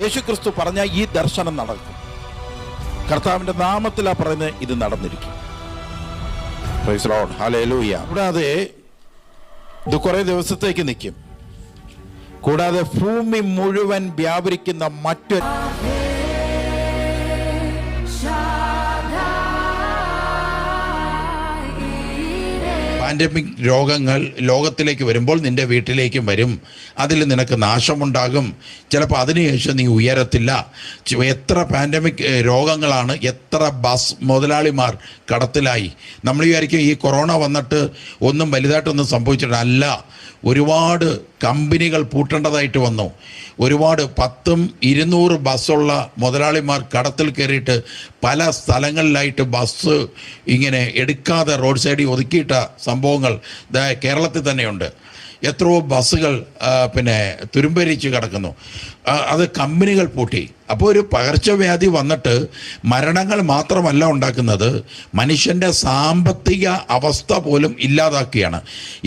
യേശുക്രിസ്തു പറഞ്ഞ ഈ ദർശനം നടക്കും. കർത്താവിന്റെ നാമത്തിലാ പറയുന്നത്, ഇത് നടന്നിരിക്കും. Praise Lord, hallelujah. കൂടാതെ ഇത് കുറെ ദിവസത്തേക്ക് നിൽക്കും. കൂടാതെ ഭൂമി മുഴുവൻ വ്യാപരിക്കുന്ന മറ്റൊരു പാൻഡമിക് രോഗങ്ങൾ ലോകത്തിലേക്ക് വരുമ്പോൾ നിന്റെ വീട്ടിലേക്കും വരും. അതിൽ നിനക്ക് നാശമുണ്ടാകും. ചിലപ്പോൾ അതിനുശേഷം നീ ഉയരത്തില്ല. എത്ര പാൻഡമിക് രോഗങ്ങളാണ്, എത്ര ബസ് മുതലാളിമാർ കടത്തിലായി. നമ്മൾ വിചാരിക്കും ഈ കൊറോണ വന്നിട്ട് ഒന്നും വലുതായിട്ടൊന്നും സംഭവിച്ചിട്ടല്ല. ഒരുപാട് കമ്പനികൾ പൂട്ടേണ്ടതായിട്ട് വന്നു. ഒരുപാട് 10-200 ബസ്സുള്ള മുതലാളിമാർ കടത്തിൽ കയറിയിട്ട് പല സ്ഥലങ്ങളിലായിട്ട് ബസ് ഇങ്ങനെ എടുക്കാതെ റോഡ് സൈഡിൽ ഒതുക്കിയിട്ട സംഭവങ്ങൾ കേരളത്തിൽ തന്നെയുണ്ട്. എത്രയോ ബസ്സുകൾ തുരുമ്പരിച്ച് കിടക്കുന്നു. അത് കമ്പനികൾ പൂട്ടി. അപ്പോൾ ഒരു പകർച്ചവ്യാധി വന്നിട്ട് മരണങ്ങൾ മാത്രമല്ല ഉണ്ടാക്കുന്നത്, മനുഷ്യൻ്റെ സാമ്പത്തിക അവസ്ഥ പോലും ഇല്ലാതാക്കുകയാണ്.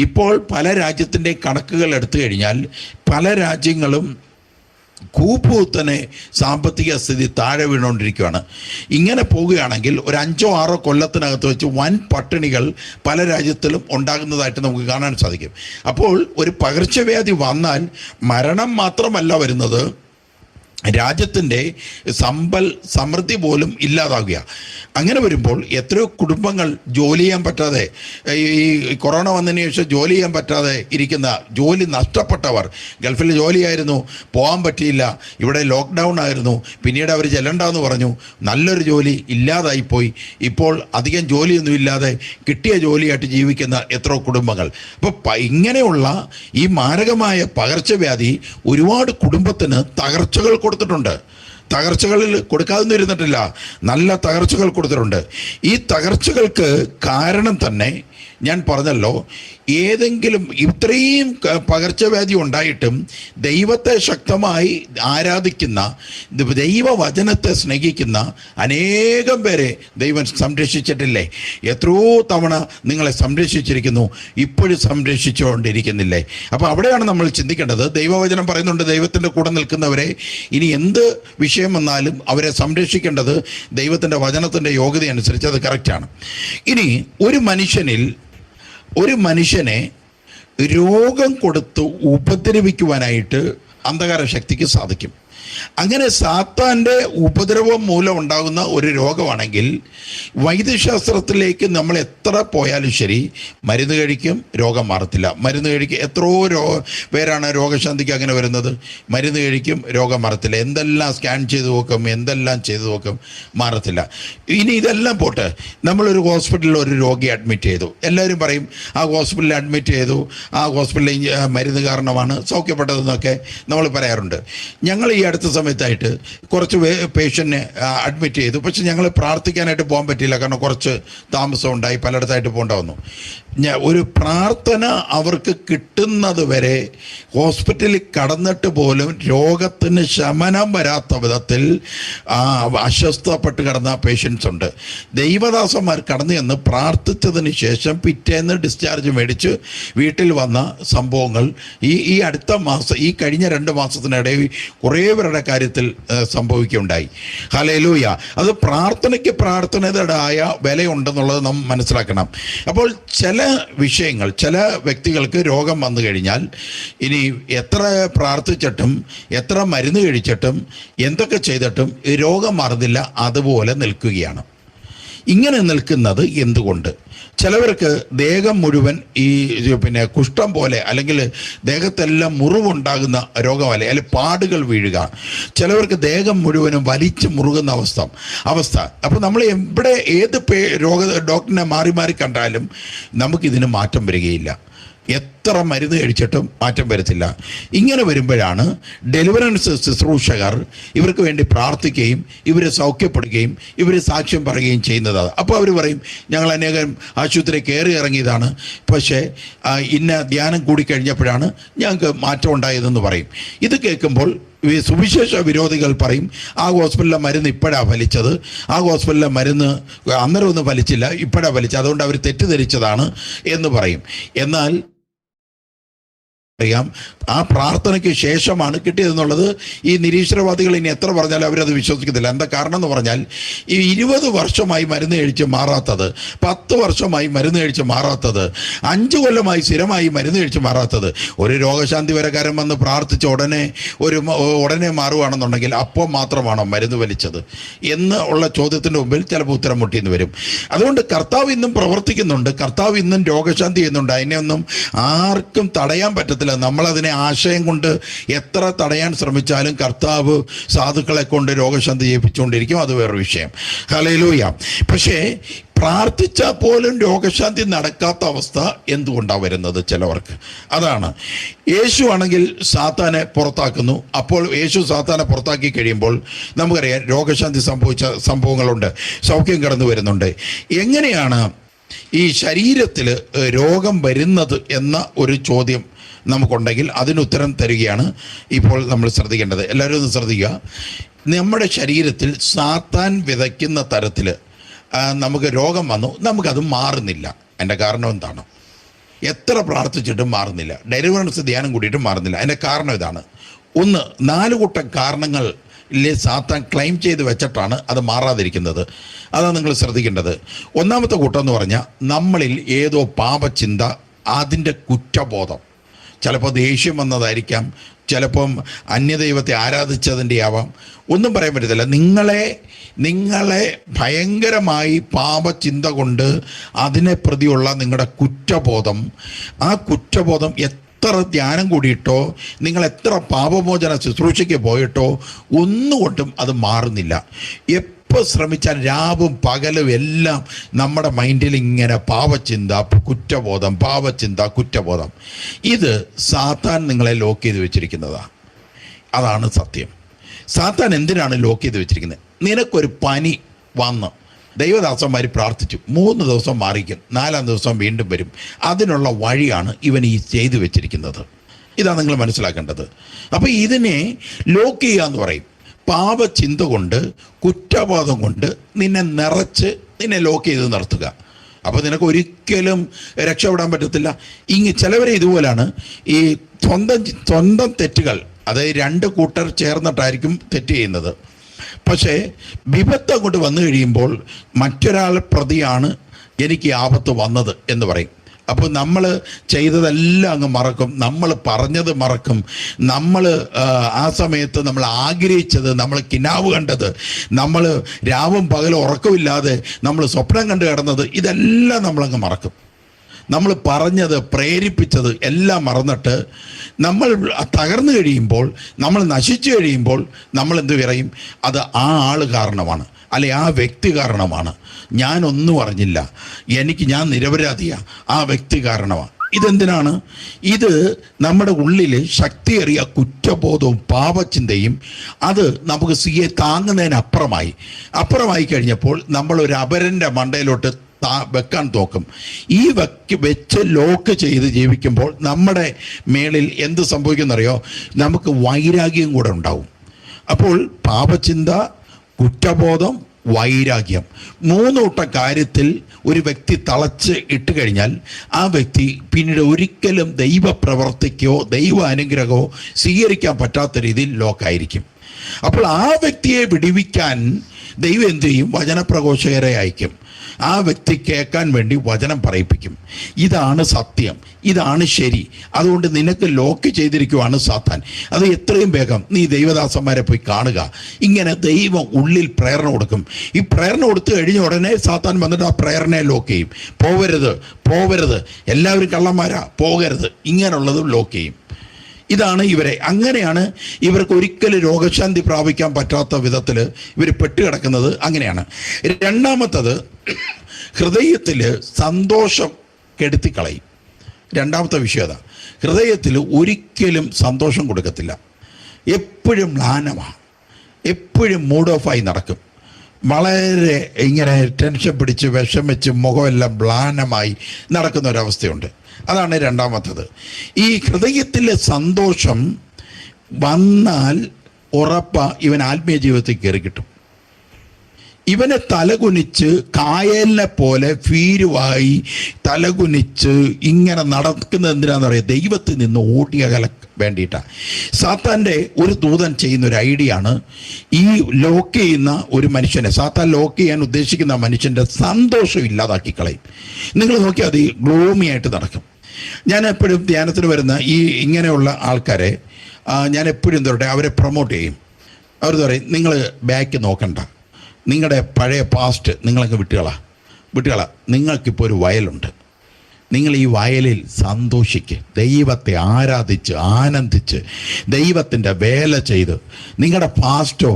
ഇപ്പോൾ പല രാജ്യത്തിൻ്റെ കണക്കുകൾ എടുത്തു കഴിഞ്ഞാൽ പല രാജ്യങ്ങളും കൂപ്പുകുത്തനെ സാമ്പത്തിക സ്ഥിതി താഴെ വീണുകൊണ്ടിരിക്കുകയാണ്. ഇങ്ങനെ പോവുകയാണെങ്കിൽ ഒരു 5-6 കൊല്ലത്തിനകത്ത് വെച്ച് വൻ പട്ടിണികൾ പല രാജ്യത്തിലും ഉണ്ടാകുന്നതായിട്ട് നമുക്ക് കാണാൻ സാധിക്കും. അപ്പോൾ ഒരു പകർച്ചവ്യാധി വന്നാൽ മരണം മാത്രമല്ല വരുന്നത്, രാജ്യത്തിൻ്റെ സമൃദ്ധി പോലും ഇല്ലാതാകുക. അങ്ങനെ വരുമ്പോൾ എത്രയോ കുടുംബങ്ങൾ ജോലി ചെയ്യാൻ പറ്റാതെ, ഈ കൊറോണ വന്നതിന് ശേഷം ജോലി ചെയ്യാൻ പറ്റാതെ ഇരിക്കുന്ന, ജോലി നഷ്ടപ്പെട്ടവർ, ഗൾഫിൽ ജോലിയായിരുന്നു പോകാൻ പറ്റിയില്ല, ഇവിടെ ലോക്ക്ഡൗൺ ആയിരുന്നു, പിന്നീട് അവർ ചെല്ലണ്ടെന്ന് പറഞ്ഞു, നല്ലൊരു ജോലി ഇല്ലാതായിപ്പോയി, ഇപ്പോൾ അധികം ജോലിയൊന്നും ഇല്ലാതെ കിട്ടിയ ജോലിയായിട്ട് ജീവിക്കുന്ന എത്രയോ കുടുംബങ്ങൾ. അപ്പോൾ ഇങ്ങനെയുള്ള ഈ മാരകമായ പകർച്ചവ്യാധി ഒരുപാട് കുടുംബത്തിന് തകർച്ചകൾ കൊടുത്തിട്ടുണ്ട്. തകർച്ചകളിൽ കൊടുക്കാതെ ഇരുന്നിട്ടില്ല, നല്ല തകർച്ചകൾ കൊടുത്തിട്ടുണ്ട്. ഈ തകർച്ചകൾക്ക് കാരണം തന്നെ ഞാൻ പറഞ്ഞല്ലോ, ഏതെങ്കിലും ഇത്രയും പകർച്ചവ്യാധി ഉണ്ടായിട്ടും ദൈവത്തെ ശക്തമായി ആരാധിക്കുന്ന, ദൈവവചനത്തെ സ്നേഹിക്കുന്ന അനേകം പേരെ ദൈവം സംരക്ഷിച്ചിട്ടില്ലേ? എത്രയോ തവണ നിങ്ങളെ സംരക്ഷിച്ചിരിക്കുന്നു, ഇപ്പോഴും സംരക്ഷിച്ചുകൊണ്ടിരിക്കുന്നില്ലേ? അപ്പോൾ അവിടെയാണ് നമ്മൾ ചിന്തിക്കേണ്ടത്. ദൈവവചനം പറയുന്നുണ്ട്, ദൈവത്തിൻ്റെ കൂടെ നിൽക്കുന്നവരെ ഇനി എന്ത് വിഷയം വന്നാലും അവരെ സംരക്ഷിക്കേണ്ടത് ദൈവത്തിൻ്റെ വചനത്തിൻ്റെ യോഗ്യത അനുസരിച്ച് അത് കറക്റ്റാണ്. ഇനി ഒരു മനുഷ്യനെ രോഗം കൊടുത്ത് ഉപദ്രവിക്കുവാനായിട്ട് അന്ധകാര ശക്തിക്ക് സാധിക്കും. അങ്ങനെ സാത്താൻ്റെ ഉപദ്രവം മൂലം ഉണ്ടാകുന്ന ഒരു രോഗമാണെങ്കിൽ വൈദ്യശാസ്ത്രത്തിലേക്ക് നമ്മൾ എത്ര പോയാലും ശരി, മരുന്ന് കഴിക്കും, രോഗം മാറത്തില്ല. മരുന്ന് കഴിക്കും, എത്രയോ പേരാണ് രോഗശാന്തിക്ക് അങ്ങനെ വരുന്നത്. മരുന്ന് കഴിക്കും, രോഗം മാറത്തില്ല. എന്തെല്ലാം സ്കാൻ ചെയ്ത് നോക്കും, എന്തെല്ലാം ചെയ്ത് നോക്കും, മാറത്തില്ല. ഇനി ഇതെല്ലാം പോട്ടെ, നമ്മളൊരു ഹോസ്പിറ്റലിൽ ഒരു രോഗിയെ അഡ്മിറ്റ് ചെയ്തു. എല്ലാവരും പറയും ആ ഹോസ്പിറ്റലിൽ അഡ്മിറ്റ് ചെയ്തു, ആ ഹോസ്പിറ്റലിൽ മരുന്ന് കാരണമാണ് സൗഖ്യപ്പെട്ടതെന്നൊക്കെ നമ്മൾ പറയാറുണ്ട്. ഞങ്ങൾ ഈ അടുത്ത സമയത്തായിട്ട് കുറച്ച് പേഷ്യൻറ്റിനെ അഡ്മിറ്റ് ചെയ്തു. പക്ഷെ ഞങ്ങൾ പ്രാർത്ഥിക്കാനായിട്ട് പോകാൻ പറ്റിയില്ല, കാരണം കുറച്ച് താമസം ഉണ്ടായി, പലയിടത്തായിട്ട് പോകേണ്ട വന്നു. ഒരു പ്രാർത്ഥന അവർക്ക് കിട്ടുന്നത് വരെ ഹോസ്പിറ്റലിൽ കടന്നിട്ട് പോലും രോഗത്തിന് ശമനം വരാത്ത വിധത്തിൽ അസ്വസ്ഥപ്പെട്ട് കിടന്ന പേഷ്യൻസ് ഉണ്ട്. ദൈവദാസന്മാർ കടന്നു ചെന്ന് പ്രാർത്ഥിച്ചതിന് ശേഷം പിറ്റേന്ന് ഡിസ്ചാർജ് മേടിച്ച് വീട്ടിൽ വന്ന സംഭവങ്ങൾ ഈ അടുത്ത മാസം, ഈ കഴിഞ്ഞ 2 മാസത്തിനിടയിൽ കുറേ പേരുടെ കാര്യത്തിൽ സംഭവിക്കുകയുണ്ടായി. ഹല്ലേലൂയ. അത് പ്രാർത്ഥനയുടേതായ വിലയുണ്ടെന്നുള്ളത് നാം മനസ്സിലാക്കണം. അപ്പോൾ ചില വിഷയങ്ങൾ, ചില വ്യക്തികൾക്ക് രോഗം വന്നു കഴിഞ്ഞാൽ ഇനി എത്ര പ്രാർത്ഥിച്ചിട്ടും എത്ര മരുന്ന് കഴിച്ചിട്ടും എന്തൊക്കെ ചെയ്തിട്ടും രോഗം മാറുന്നില്ല, അതുപോലെ നിൽക്കുകയാണ്. ഇങ്ങനെ നിൽക്കുന്നത് എന്തുകൊണ്ട്? ചിലവർക്ക് ദേഹം മുഴുവൻ ഈ കുഷ്ഠം പോലെ, അല്ലെങ്കിൽ ദേഹത്തെല്ലാം മുറിവുണ്ടാകുന്ന രോഗമല്ല, അല്ലെങ്കിൽ പാടുകൾ വീഴുക. ചിലവർക്ക് ദേഹം മുഴുവനും വലിച്ചു മുറുകുന്ന അവസ്ഥ. അപ്പോൾ നമ്മൾ എവിടെ ഏത് ഡോക്ടറിനെ മാറി മാറി കണ്ടാലും നമുക്കിതിന് മാറ്റം വരികയില്ല. എത്ര മരുന്ന് കഴിച്ചിട്ടും മാറ്റം വരത്തില്ല. ഇങ്ങനെ വരുമ്പോഴാണ് ഡെലിവറൻസ് ശുശ്രൂഷകർ ഇവർക്ക് വേണ്ടി പ്രാർത്ഥിക്കുകയും ഇവരെ സൗഖ്യപ്പെടുകയും ഇവർ സാക്ഷ്യം പറയുകയും ചെയ്യുന്നത്. അപ്പോൾ അവർ പറയും, ഞങ്ങൾ അനേകം ആശുപത്രി കയറി ഇറങ്ങിയതാണ്, പക്ഷേ ഇന്ന ധ്യാനം കൂടിക്കഴിഞ്ഞപ്പോഴാണ് ഞങ്ങൾക്ക് മാറ്റം ഉണ്ടായതെന്ന് പറയും. ഇത് കേൾക്കുമ്പോൾ സുവിശേഷ വിരോധികൾ പറയും, ആ ഹോസ്പിറ്റലിലെ മരുന്ന് ഇപ്പോഴാണ് ഫലിച്ചത്, ആ ഹോസ്പിറ്റലിലെ മരുന്ന് അന്നേരം ഒന്നും ഫലിച്ചില്ല, ഇപ്പോഴാണ് ഫലിച്ചത്, അതുകൊണ്ട് അവർ തെറ്റിദ്ധരിച്ചതാണ് എന്ന് പറയും. എന്നാൽ അറിയാം ആ പ്രാർത്ഥനയ്ക്ക് ശേഷമാണ് കിട്ടിയതെന്നുള്ളത് ഈ നിരീശ്വരവാദികൾ ഇനി എത്ര പറഞ്ഞാലും അവരത് വിശ്വസിക്കത്തില്ല. എന്താ കാരണം എന്ന് പറഞ്ഞാൽ, ഈ 20 വർഷമായി മരുന്ന് കഴിച്ച് മാറാത്തത്, 10 വർഷമായി മരുന്ന് കഴിച്ച് മാറാത്തത്, 5 കൊല്ലമായി സ്ഥിരമായി മരുന്ന് കഴിച്ച് മാറാത്തത്, ഒരു രോഗശാന്തി വരക്കാരൻ വന്ന് പ്രാർത്ഥിച്ച് ഉടനെ മാറുകയാണെന്നുണ്ടെങ്കിൽ അപ്പോൾ മാത്രമാണോ മരുന്ന് വലിച്ചത് എന്ന് ഉള്ള ചോദ്യത്തിൻ്റെ മുമ്പിൽ ചിലപ്പോൾ ഉത്തരം മുട്ടിയെന്ന് വരും. അതുകൊണ്ട് കർത്താവ് ഇന്നും പ്രവർത്തിക്കുന്നുണ്ട്, കർത്താവ് ഇന്നും രോഗശാന്തി ചെയ്യുന്നുണ്ട്. അതിനെയൊന്നും ആർക്കും തടയാൻ പറ്റത്തില്ല. നമ്മളതിനെ ആശയം കൊണ്ട് എത്ര തടയാൻ ശ്രമിച്ചാലും കർത്താവ് സാധുക്കളെ കൊണ്ട് രോഗശാന്തി ചെയ്യിപ്പിച്ചുകൊണ്ടിരിക്കും. അത് വേറൊരു വിഷയം. ഹല്ലേലൂയ. പക്ഷേ പ്രാർത്ഥിച്ചാൽ പോലും രോഗശാന്തി നടക്കാത്ത അവസ്ഥ എന്തുകൊണ്ടാണ് വരുന്നത് ചിലവർക്ക്? അതാണ്. യേശു ആണെങ്കിൽ സാത്താനെ പുറത്താക്കുന്നു. അപ്പോൾ യേശു സാത്താനെ പുറത്താക്കി കഴിയുമ്പോൾ നമുക്കറിയാം രോഗശാന്തി സംഭവിച്ച സംഭവങ്ങളുണ്ട്, സൗഖ്യം കടന്നു വരുന്നുണ്ട്. എങ്ങനെയാണ് ഈ ശരീരത്തിൽ രോഗം വരുന്നത് എന്ന ഒരു ചോദ്യം നമുക്കുണ്ടെങ്കിൽ അതിനുത്തരം തരികയാണ് ഇപ്പോൾ നമ്മൾ ശ്രദ്ധിക്കേണ്ടത്. എല്ലാവരും ഒന്ന് ശ്രദ്ധിക്കുക. നമ്മുടെ ശരീരത്തിൽ സാത്താൻ വിതയ്ക്കുന്ന തരത്തിൽ നമുക്ക് രോഗം വന്നു, നമുക്കത് മാറുന്നില്ല. അതിൻ്റെ കാരണം എന്താണ്? എത്ര പ്രാർത്ഥിച്ചിട്ടും മാറുന്നില്ല. ഡെലിവറൻസ് ധ്യാനം കൂടിയിട്ടും മാറുന്നില്ല. അതിൻ്റെ കാരണം ഇതാണ്. 4 കൂട്ടം കാരണങ്ങൾ സാത്താൻ ക്ലെയിം ചെയ്ത് വെച്ചിട്ടാണ് അത് മാറാതിരിക്കുന്നത്. അതാണ് നിങ്ങൾ ശ്രദ്ധിക്കേണ്ടത്. ഒന്നാമത്തെ കൂട്ടം എന്ന് പറഞ്ഞാൽ നമ്മളിൽ ഏതോ പാപചിന്ത, അതിൻ്റെ കുറ്റബോധം. ചിലപ്പോൾ ദേഷ്യം വന്നതായിരിക്കാം, ചിലപ്പം അന്യദൈവത്തെ ആരാധിച്ചതിൻ്റെ ആവാം, ഒന്നും പറയാൻ പറ്റത്തില്ല. നിങ്ങളെ ഭയങ്കരമായി പാപചിന്ത കൊണ്ട് അതിനെ പ്രതിയുള്ള നിങ്ങളുടെ കുറ്റബോധം, ആ കുറ്റബോധം എത്ര ധ്യാനം കൂടിയിട്ടോ നിങ്ങൾ എത്ര പാപമോചന ശുശ്രൂഷയ്ക്ക് പോയിട്ടോ ഒന്നുകൊണ്ടും അത് മാറുന്നില്ല. എപ്പോൾ ശ്രമിച്ചാൽ രാവും പകലും എല്ലാം നമ്മുടെ മൈൻഡിൽ ഇങ്ങനെ പാപചിന്ത, കുറ്റബോധം, പാപചിന്ത, കുറ്റബോധം. ഇത് സാത്താൻ നിങ്ങളെ ലോക്ക് ചെയ്ത് വെച്ചിരിക്കുന്നതാണ്. അതാണ് സത്യം. സാത്താൻ എന്തിനാണ് ലോക്ക് ചെയ്ത് വെച്ചിരിക്കുന്നത്? നിനക്കൊരു പനി വന്ന് ദൈവദാസന്മാർ പ്രാർത്ഥിച്ചു, 3 ദിവസം മാറിക്കും, 4-ാം ദിവസം വീണ്ടും വരും. അതിനുള്ള വഴിയാണ് ഇവൻ ഈ ചെയ്തു വെച്ചിരിക്കുന്നത്. ഇതാണ് നിങ്ങൾ മനസ്സിലാക്കേണ്ടത്. അപ്പോൾ ഇതിനെ ലോക്ക് ചെയ്യുക എന്ന് പറയും. പാപചിന്ത കൊണ്ട്, കുറ്റബോധം കൊണ്ട് നിന്നെ ലോക്ക് ചെയ്ത് നിർത്തുക. അപ്പോൾ നിനക്ക് ഒരിക്കലും രക്ഷപ്പെടാൻ പറ്റത്തില്ല. ചിലവരെ ഇതുപോലാണ് ഈ സ്വന്തം തെറ്റുകൾ, അതായത് 2 കൂട്ടർ ചേർന്നിട്ടായിരിക്കും തെറ്റ് ചെയ്യുന്നത്. പക്ഷേ വിപത്ത് അങ്ങോട്ട് വന്നു കഴിയുമ്പോൾ മറ്റൊരാൾ പ്രതിയാണ് എനിക്ക് ആപത്ത് വന്നത് എന്ന് പറയും. അപ്പോൾ നമ്മൾ ചെയ്തതെല്ലാം അങ്ങ് മറക്കും, നമ്മൾ പറഞ്ഞത് മറക്കും, നമ്മൾ ആ സമയത്ത് നമ്മൾ ആഗ്രഹിച്ചത്, നമ്മൾ കിനാവ് കണ്ടത്, നമ്മൾ രാവും പകലും ഉറക്കമില്ലാതെ നമ്മൾ സ്വപ്നം കണ്ടു കിടന്നത്, ഇതെല്ലാം നമ്മളങ്ങ് മറക്കും. നമ്മൾ പറഞ്ഞത്, പ്രേരിപ്പിച്ചത് എല്ലാം മറന്നിട്ട് നമ്മൾ തകർന്നു കഴിയുമ്പോൾ, നമ്മൾ നശിച്ചു കഴിയുമ്പോൾ നമ്മൾ എന്ത് പറയും? അത് ആ ആൾ കാരണമാണ്, അല്ലെ ആ വ്യക്തി കാരണമാണ്, ഞാനൊന്നും അറിഞ്ഞില്ല, ഞാൻ നിരപരാധിയാണ്, ആ വ്യക്തി കാരണമാണ്. ഇതെന്തിനാണ്? ഇത് നമ്മുടെ ഉള്ളിൽ ശക്തിയേറിയ കുറ്റബോധവും പാപചിന്തയും അത് നമുക്ക് താങ്ങുന്നതിനപ്പുറമായി കഴിഞ്ഞപ്പോൾ നമ്മളൊരു അപരൻ്റെ മണ്ടയിലോട്ട് വെക്കാൻ നോക്കും. ഈ വെച്ച് ലോക്ക് ചെയ്ത് ജീവിക്കുമ്പോൾ നമ്മുടെ മേളിൽ എന്ത് സംഭവിക്കുന്നറിയോ? നമുക്ക് വൈരാഗ്യം കൂടെ ഉണ്ടാവും. അപ്പോൾ പാപചിന്ത, കുറ്റബോധം, വൈരാഗ്യം, 3 കൂട്ടം കാര്യത്തിൽ ഒരു വ്യക്തി തളച്ച് ഇട്ട് കഴിഞ്ഞാൽ ആ വ്യക്തി പിന്നീട് ഒരിക്കലും ദൈവപ്രവർത്തിക്കോ ദൈവ അനുഗ്രഹമോ സ്വീകരിക്കാൻ പറ്റാത്ത രീതിയിൽ ലോക്കായിരിക്കും. അപ്പോൾ ആ വ്യക്തിയെ വിടുവിക്കാൻ ദൈവം എന്ത് ചെയ്യും? വചനപ്രഘോഷകരെ അയക്കും. ആ വ്യക്തി കേൾക്കാൻ വേണ്ടി വചനം പറയിപ്പിക്കും. ഇതാണ് സത്യം, ഇതാണ് ശരി. അതുകൊണ്ട് നിനക്ക് ലോക്ക് ചെയ്തിരിക്കുവാണ് സാത്താൻ. അത് എത്രയും വേഗം നീ ദൈവദാസന്മാരെ പോയി കാണുക. ഇങ്ങനെ ദൈവം ഉള്ളിൽ പ്രേരണ കൊടുക്കും. ഈ പ്രേരണ കൊടുത്തു കഴിഞ്ഞ ഉടനെ സാത്താൻ വന്നിട്ട് ആ പ്രേരണയെ ലോക്ക് ചെയ്യും. പോവരുത്, എല്ലാവരും കള്ളന്മാരാ, പോകരുത്, ഇങ്ങനെയുള്ളത് ലോക്ക് ചെയ്യും. ഇതാണ് അങ്ങനെയാണ് ഇവർക്ക് ഒരിക്കലും രോഗശാന്തി പ്രാപിക്കാൻ പറ്റാത്ത വിധത്തിൽ ഇവർ പെട്ടുകിടക്കുന്നത്. അങ്ങനെയാണ്. രണ്ടാമത്തത്, ഹൃദയത്തിൽ സന്തോഷം കെടുത്തിക്കളയും. രണ്ടാമത്തെ വിഷയം അതാ. ഹൃദയത്തിൽ ഒരിക്കലും സന്തോഷം കൊടുക്കത്തില്ല. എപ്പോഴും മ്ലാനമാണ്, എപ്പോഴും മൂഡ് ഓഫായി നടക്കും. വളരെ ഇങ്ങനെ ടെൻഷൻ പിടിച്ച് വിഷമിച്ച് മുഖമെല്ലാം മ്ലാനമായി നടക്കുന്ന ഒരവസ്ഥയുണ്ട്. അതാണ് രണ്ടാമത്തത്. ഈ ഹൃദയത്തിലെ സന്തോഷം വന്നാൽ ഉറപ്പാ ഇവൻ ആത്മീയ ജീവിതത്തിൽ കയറി കിട്ടും. ഇവനെ തലകുനിച്ച് കായലിനെ പോലെ ഭീരുവായി തലകുനിച്ച് ഇങ്ങനെ നടക്കുന്നത് എന്തിനാന്ന് പറയുക? ദൈവത്തിൽ നിന്ന് ഓടിയകല വേണ്ടിയിട്ടാണ്. സാത്താൻ്റെ ഒരു ദൂതൻ ചെയ്യുന്ന ഒരു ഐഡിയ ആണ്, ഈ ലോക്ക് ചെയ്യുന്ന ഒരു മനുഷ്യനെ, സാത്താൻ ലോക്ക് ചെയ്യാൻ ഉദ്ദേശിക്കുന്ന മനുഷ്യൻ്റെ സന്തോഷം ഇല്ലാതാക്കി കളയും. നിങ്ങൾ നോക്കിയാൽ അത് ഗ്ലോമി ആയിട്ട് നടക്കും. ഞാൻ എപ്പോഴും ധ്യാനത്തിന് വരുന്ന ഇങ്ങനെയുള്ള ആൾക്കാരെ ഞാൻ എപ്പോഴും എന്താ പറയുക, അവരെ പ്രൊമോട്ട് ചെയ്യും. അവർ പറയും, നിങ്ങൾ ബാക്ക് നോക്കണ്ട, നിങ്ങളുടെ പഴയ പാസ്റ്റ് നിങ്ങളൊക്കെ വിട്ടുകള, നിങ്ങൾക്കിപ്പോൾ ഒരു വയലുണ്ട്, നിങ്ങൾ ഈ വയലിൽ സന്തോഷിക്ക്, ദൈവത്തെ ആരാധിച്ച് ആനന്ദിച്ച് ദൈവത്തിൻ്റെ വേല ചെയ്ത് നിങ്ങളുടെ പാസ്റ്റോ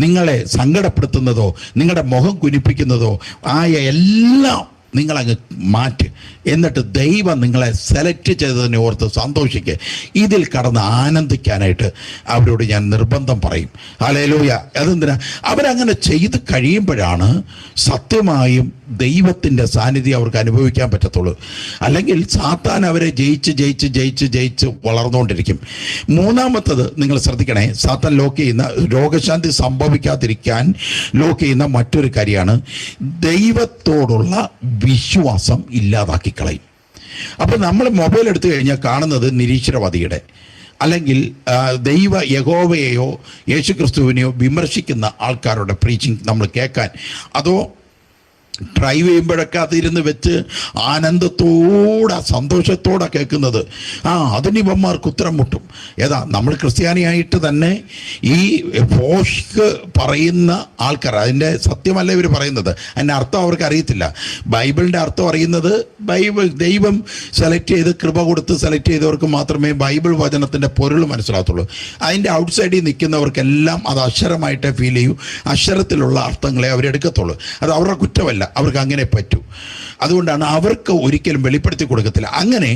നിങ്ങളെ സങ്കടപ്പെടുത്തുന്നതോ നിങ്ങളുടെ മുഖം കുനിപ്പിക്കുന്നതോ ആയ എല്ലാം നിങ്ങളങ്ങ് മാറ്റ്. എന്നിട്ട് ദൈവം നിങ്ങളെ സെലക്ട് ചെയ്തതിനെ ഓർത്ത് സന്തോഷിക്കുക. ഇതിൽ കടന്ന് ആനന്ദിക്കാനായിട്ട് അവരോട് ഞാൻ നിർബന്ധം പറയും. ഹല്ലേലൂയ. അതെന്തിനാ? അവരങ്ങനെ ചെയ്ത് കഴിയുമ്പോഴാണ് സത്യമായും ദൈവത്തിൻ്റെ സാന്നിധ്യം അവർക്ക് അനുഭവിക്കാൻ പറ്റത്തുള്ളൂ. അല്ലെങ്കിൽ സാത്താൻ അവരെ ജയിച്ച് വളർന്നുകൊണ്ടിരിക്കും. മൂന്നാമത്തത് നിങ്ങൾ ശ്രദ്ധിക്കണേ, സാത്താൻ ലോക്ക് ചെയ്യുന്ന, രോഗശാന്തി സംഭവിക്കാതിരിക്കാൻ ലോക്ക് ചെയ്യുന്ന മറ്റൊരു കാര്യമാണ് ദൈവത്തോടുള്ള വിശ്വാസം ഇല്ലാതാക്കി കളയും. അപ്പം നമ്മൾ മൊബൈൽ എടുത്തു കഴിഞ്ഞാൽ കാണുന്നത് നിരീശ്വരവാദിയുടെ, അല്ലെങ്കിൽ യഹോവയെയോ യേശുക്രിസ്തുവിനെയോ വിമർശിക്കുന്ന ആൾക്കാരുടെ പ്രീച്ചിങ് നമ്മൾ കേൾക്കാൻ, അതോ ഡ്രൈവ് ചെയ്യുമ്പോഴൊക്കെ അതിരുന്ന് വെച്ച് ആനന്ദത്തോടെ സന്തോഷത്തോടെ കേൾക്കുന്നത്, അതിന് ഇവന്മാർക്ക് ഉത്തരം മുട്ടും. ഏതാ? നമ്മൾ ക്രിസ്ത്യാനിയായിട്ട് തന്നെ ഈ ഫോഷ്ക്ക് പറയുന്ന ആൾക്കാർ, അതിൻ്റെ സത്യമല്ല ഇവർ പറയുന്നത്, അതിൻ്റെ അർത്ഥം അവർക്ക് അറിയത്തില്ല. ബൈബിളിൻ്റെ അർത്ഥം അറിയുന്നത് ദൈവം സെലക്ട് ചെയ്ത്, കൃപ കൊടുത്ത് സെലക്ട് ചെയ്തവർക്ക് മാത്രമേ ബൈബിൾ വചനത്തിൻ്റെ പൊരുൾ മനസ്സിലാകത്തുള്ളൂ. അതിൻ്റെ ഔട്ട്സൈഡിൽ നിൽക്കുന്നവർക്കെല്ലാം അത് അക്ഷരമായിട്ടേ ഫീൽ ചെയ്യൂ, അക്ഷരത്തിലുള്ള അർത്ഥങ്ങളെ അവരെടുക്കത്തുള്ളൂ. അത് അവരുടെ കുറ്റമല്ല, അവർക്ക് അങ്ങനെ പറ്റൂ. അതുകൊണ്ടാണ് അവർക്ക് ഒരിക്കലും വെളിപ്പെടുത്തി കൊടുക്കത്തില്ല. അങ്ങനെ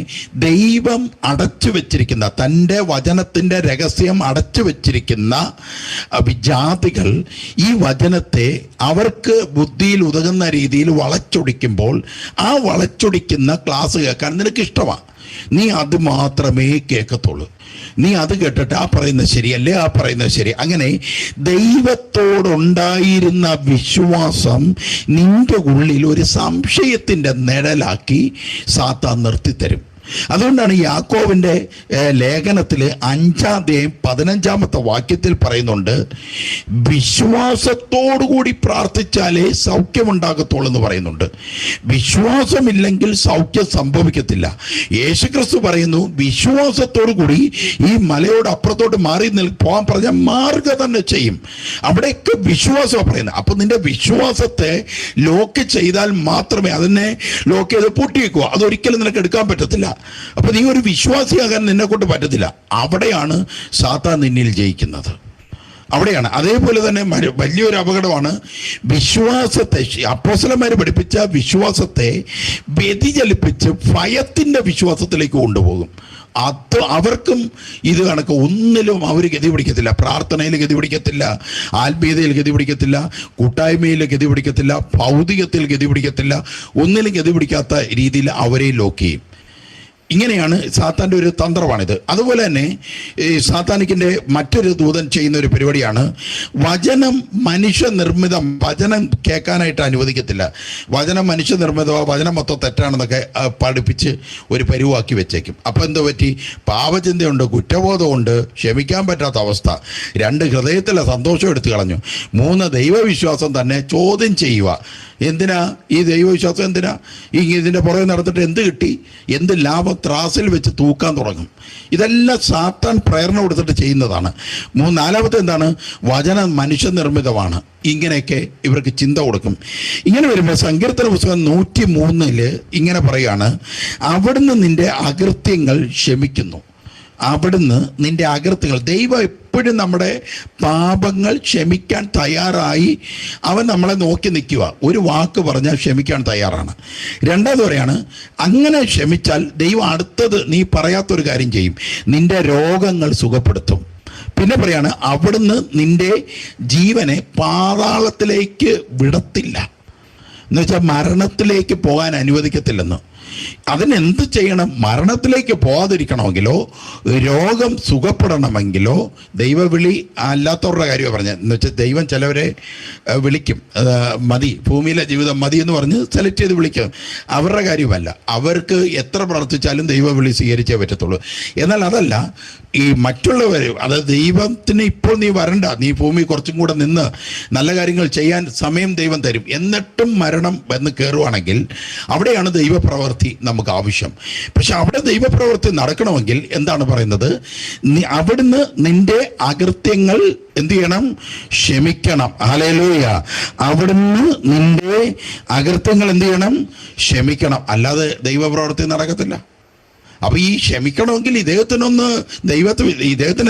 ദൈവം അടച്ചു വെച്ചിരിക്കുന്ന, തൻ്റെ വചനത്തിൻ്റെ രഹസ്യം അടച്ചു വെച്ചിരിക്കുന്ന വിജാതികൾ ഈ വചനത്തെ അവർക്ക് ബുദ്ധിയിൽ ഉതകുന്ന രീതിയിൽ വളച്ചൊടിക്കുമ്പോൾ, ആ വളച്ചൊടിക്കുന്ന ക്ലാസ് കേൾക്കാൻ നിനക്ക് ഇഷ്ടമാണ്, നീ അത് മാത്രമേ കേൾക്കത്തുള്ളൂ. നീ അത് കേട്ടിട്ട് ആ പറയുന്നത് ശരിയല്ലേ, ആ പറയുന്നത് ശരി. അങ്ങനെ ദൈവത്തോടുണ്ടായിരുന്ന വിശ്വാസം നിന്റെ ഉള്ളിൽ ഒരു സംശയത്തിൻ്റെ നിഴലാക്കി സാത്താൻ നിർത്തിത്തരും. അതുകൊണ്ടാണ് യാക്കോബിൻ്റെ ലേഖനത്തിൽ 5-15 വാക്യത്തിൽ പറയുന്നുണ്ട്, വിശ്വാസത്തോടുകൂടി പ്രാർത്ഥിച്ചാലേ സൗഖ്യമുണ്ടാകത്തുള്ളൂ എന്ന് പറയുന്നുണ്ട്. വിശ്വാസമില്ലെങ്കിൽ സൗഖ്യം സംഭവിക്കത്തില്ല. യേശുക്രിസ്തു പറയുന്നു, വിശ്വാസത്തോടു കൂടി ഈ മലയോട് അപ്പുറത്തോട്ട് മാറി പോകാൻ പറഞ്ഞാൽ മാറുക തന്നെ ചെയ്യും. അവിടെയൊക്കെ വിശ്വാസമാണ് പറയുന്നത്. അപ്പം നിന്റെ വിശ്വാസത്തെ ലോക്ക് ചെയ്താൽ മാത്രമേ, അതിനെ ലോക്ക് ചെയ്ത് പൂട്ടിവെക്കുക, അതൊരിക്കലും നിനക്ക് എടുക്കാൻ പറ്റത്തില്ല. അപ്പൊ നീ ഒരു വിശ്വാസിയാകാൻ നിന്നെ കൊണ്ട് പറ്റത്തില്ല. അവിടെയാണ് സാത്താൻ നിന്നിൽ ജയിക്കുന്നത്, അവിടെയാണ്. അതേപോലെ തന്നെ വലിയൊരു അപകടമാണ് വിശ്വാസത്തെ, അപ്പോസ്തലന്മാർ പഠിപ്പിച്ച വിശ്വാസത്തെ വ്യതിചലിപ്പിച്ച് ഭയത്തിൻ്റെ വിശ്വാസത്തിലേക്ക് കൊണ്ടുപോകും. അത് അവർക്കും ഇത് കണക്ക് ഒന്നിലും അവർ ഗതി പിടിക്കത്തില്ല. പ്രാർത്ഥനയിൽ ഗതി പിടിക്കത്തില്ല, ആത്മീയതയിൽ ഗതി പിടിക്കത്തില്ല, കൂട്ടായ്മയിൽ ഗതി പിടിക്കത്തില്ല, ഭൗതികത്തിൽ ഗതി പിടിക്കത്തില്ല. ഒന്നിലും ഗതി പിടിക്കാത്ത രീതിയിൽ അവരെ ലോക്ക് ചെയ്യും. ഇങ്ങനെയാണ് സാത്താൻ്റെ ഒരു തന്ത്രമാണിത്. അതുപോലെ തന്നെ ഈ സാത്താനിക്കിൻ്റെ മറ്റൊരു ദൂതൻ ചെയ്യുന്ന ഒരു പരിപാടിയാണ്, വചനം മനുഷ്യനിർമ്മിതം, വചനം കേൾക്കാനായിട്ട് അനുവദിക്കത്തില്ല. വചനം മനുഷ്യനിർമ്മിതമോ, വചനം മൊത്തം തെറ്റാണെന്നൊക്കെ പഠിപ്പിച്ച് ഒരു പരുവാക്കി വെച്ചേക്കും. അപ്പോൾ എന്തോ പറ്റി? പാപചിന്തയുണ്ട്, കുറ്റബോധമുണ്ട്, ക്ഷമിക്കാൻ പറ്റാത്ത അവസ്ഥ. 2 ഹൃദയത്തിലെ സന്തോഷം എടുത്തു കളഞ്ഞു. 3 ദൈവവിശ്വാസം തന്നെ ചോദ്യം ചെയ്യുക. എന്തിനാ ഈ ദൈവവിശ്വാസം? എന്തിനാ ഇതിൻ്റെ പുറകെ നടത്തിട്ട് എന്ത് കിട്ടി, എന്ത് ലാഭം? ത്രാസിൽ വെച്ച് തൂക്കാൻ തുടങ്ങും. ഇതെല്ലാം സാത്താൻ പ്രേരണ കൊടുത്തിട്ട് ചെയ്യുന്നതാണ്. 4-മത്തെ എന്താണ്? വചനം മനുഷ്യനിർമ്മിതമാണ്. ഇങ്ങനെയൊക്കെ ഇവർക്ക് ചിന്ത കൊടുക്കും. ഇങ്ങനെ വരുമ്പോൾ സങ്കീർത്തന പുസ്തകം 103 ഇങ്ങനെ പറയാണ്, അവിടുന്ന് നിന്റെ അകൃത്യങ്ങൾ ക്ഷമിക്കുന്നു. അവിടുന്ന് നിന്റെ അകൃത്യങ്ങൾ, ദൈവം എപ്പോഴും നമ്മുടെ പാപങ്ങൾ ക്ഷമിക്കാൻ തയ്യാറായി അവൻ നമ്മളെ നോക്കി നിൽക്കുക. ഒരു വാക്ക് പറഞ്ഞാൽ ക്ഷമിക്കാൻ തയ്യാറാണ്. 2ാമത് പറയാണ്, അങ്ങനെ ക്ഷമിച്ചാൽ ദൈവം അടുത്തത് നീ പറയാത്തൊരു കാര്യം ചെയ്യും, നിന്റെ രോഗങ്ങൾ സുഖപ്പെടുത്തും. പിന്നെ പറയാണ്, അവിടുന്ന് നിന്റെ ജീവനെ പാതാളത്തിലേക്ക് വിടത്തില്ല, എന്ന് വെച്ചാൽ മരണത്തിലേക്ക് പോകാൻ അനുവദിക്കത്തില്ലെന്ന്. അതിനെന്ത് ചെയ്യണം? മരണത്തിലേക്ക് പോകാതിരിക്കണമെങ്കിലോ രോഗം സുഖപ്പെടണമെങ്കിലോ ദൈവവിളി അല്ലാത്തവരുടെ കാര്യമാണ് പറഞ്ഞത്. എന്ന് വെച്ചാൽ ദൈവം ചിലവരെ വിളിക്കും, മതി, ഭൂമിയിലെ ജീവിതം മതി എന്ന് പറഞ്ഞ് സെലക്ട് ചെയ്ത് വിളിക്കും. അവരുടെ കാര്യമല്ല. അവർക്ക് എത്ര പ്രാർത്ഥിച്ചാലും ദൈവവിളി സ്വീകരിച്ചേ പറ്റത്തുള്ളൂ. എന്നാൽ അതല്ല, ഈ മറ്റുള്ളവർ, അതായത് ദൈവത്തിന് ഇപ്പോൾ നീ വരണ്ട, നീ ഭൂമി കുറച്ചും കൂടെ നിന്ന് നല്ല കാര്യങ്ങൾ ചെയ്യാൻ സമയം ദൈവം തരും, എന്നിട്ടും മരണം എന്ന് കയറുവാണെങ്കിൽ അവിടെയാണ് ദൈവപ്രവൃത്തി നമുക്ക് ആവശ്യം. പക്ഷെ അവിടെ ദൈവപ്രവൃത്തി നടക്കണമെങ്കിൽ എന്താണ് പറയുന്നത്? അവിടുന്ന് നിന്റെ അകൃത്യങ്ങൾ എന്ത് ചെയ്യണം? ക്ഷമിക്കണം. ഹല്ലേലൂയ. അവിടുന്ന് നിന്റെ അകൃത്യങ്ങൾ എന്ത് ചെയ്യണം? ക്ഷമിക്കണം. അല്ലാതെ ദൈവപ്രവൃത്തി നടക്കത്തില്ല. അപ്പോൾ ഈ ക്ഷമിക്കണമെങ്കിൽ ഇദ്ദേഹത്തിന്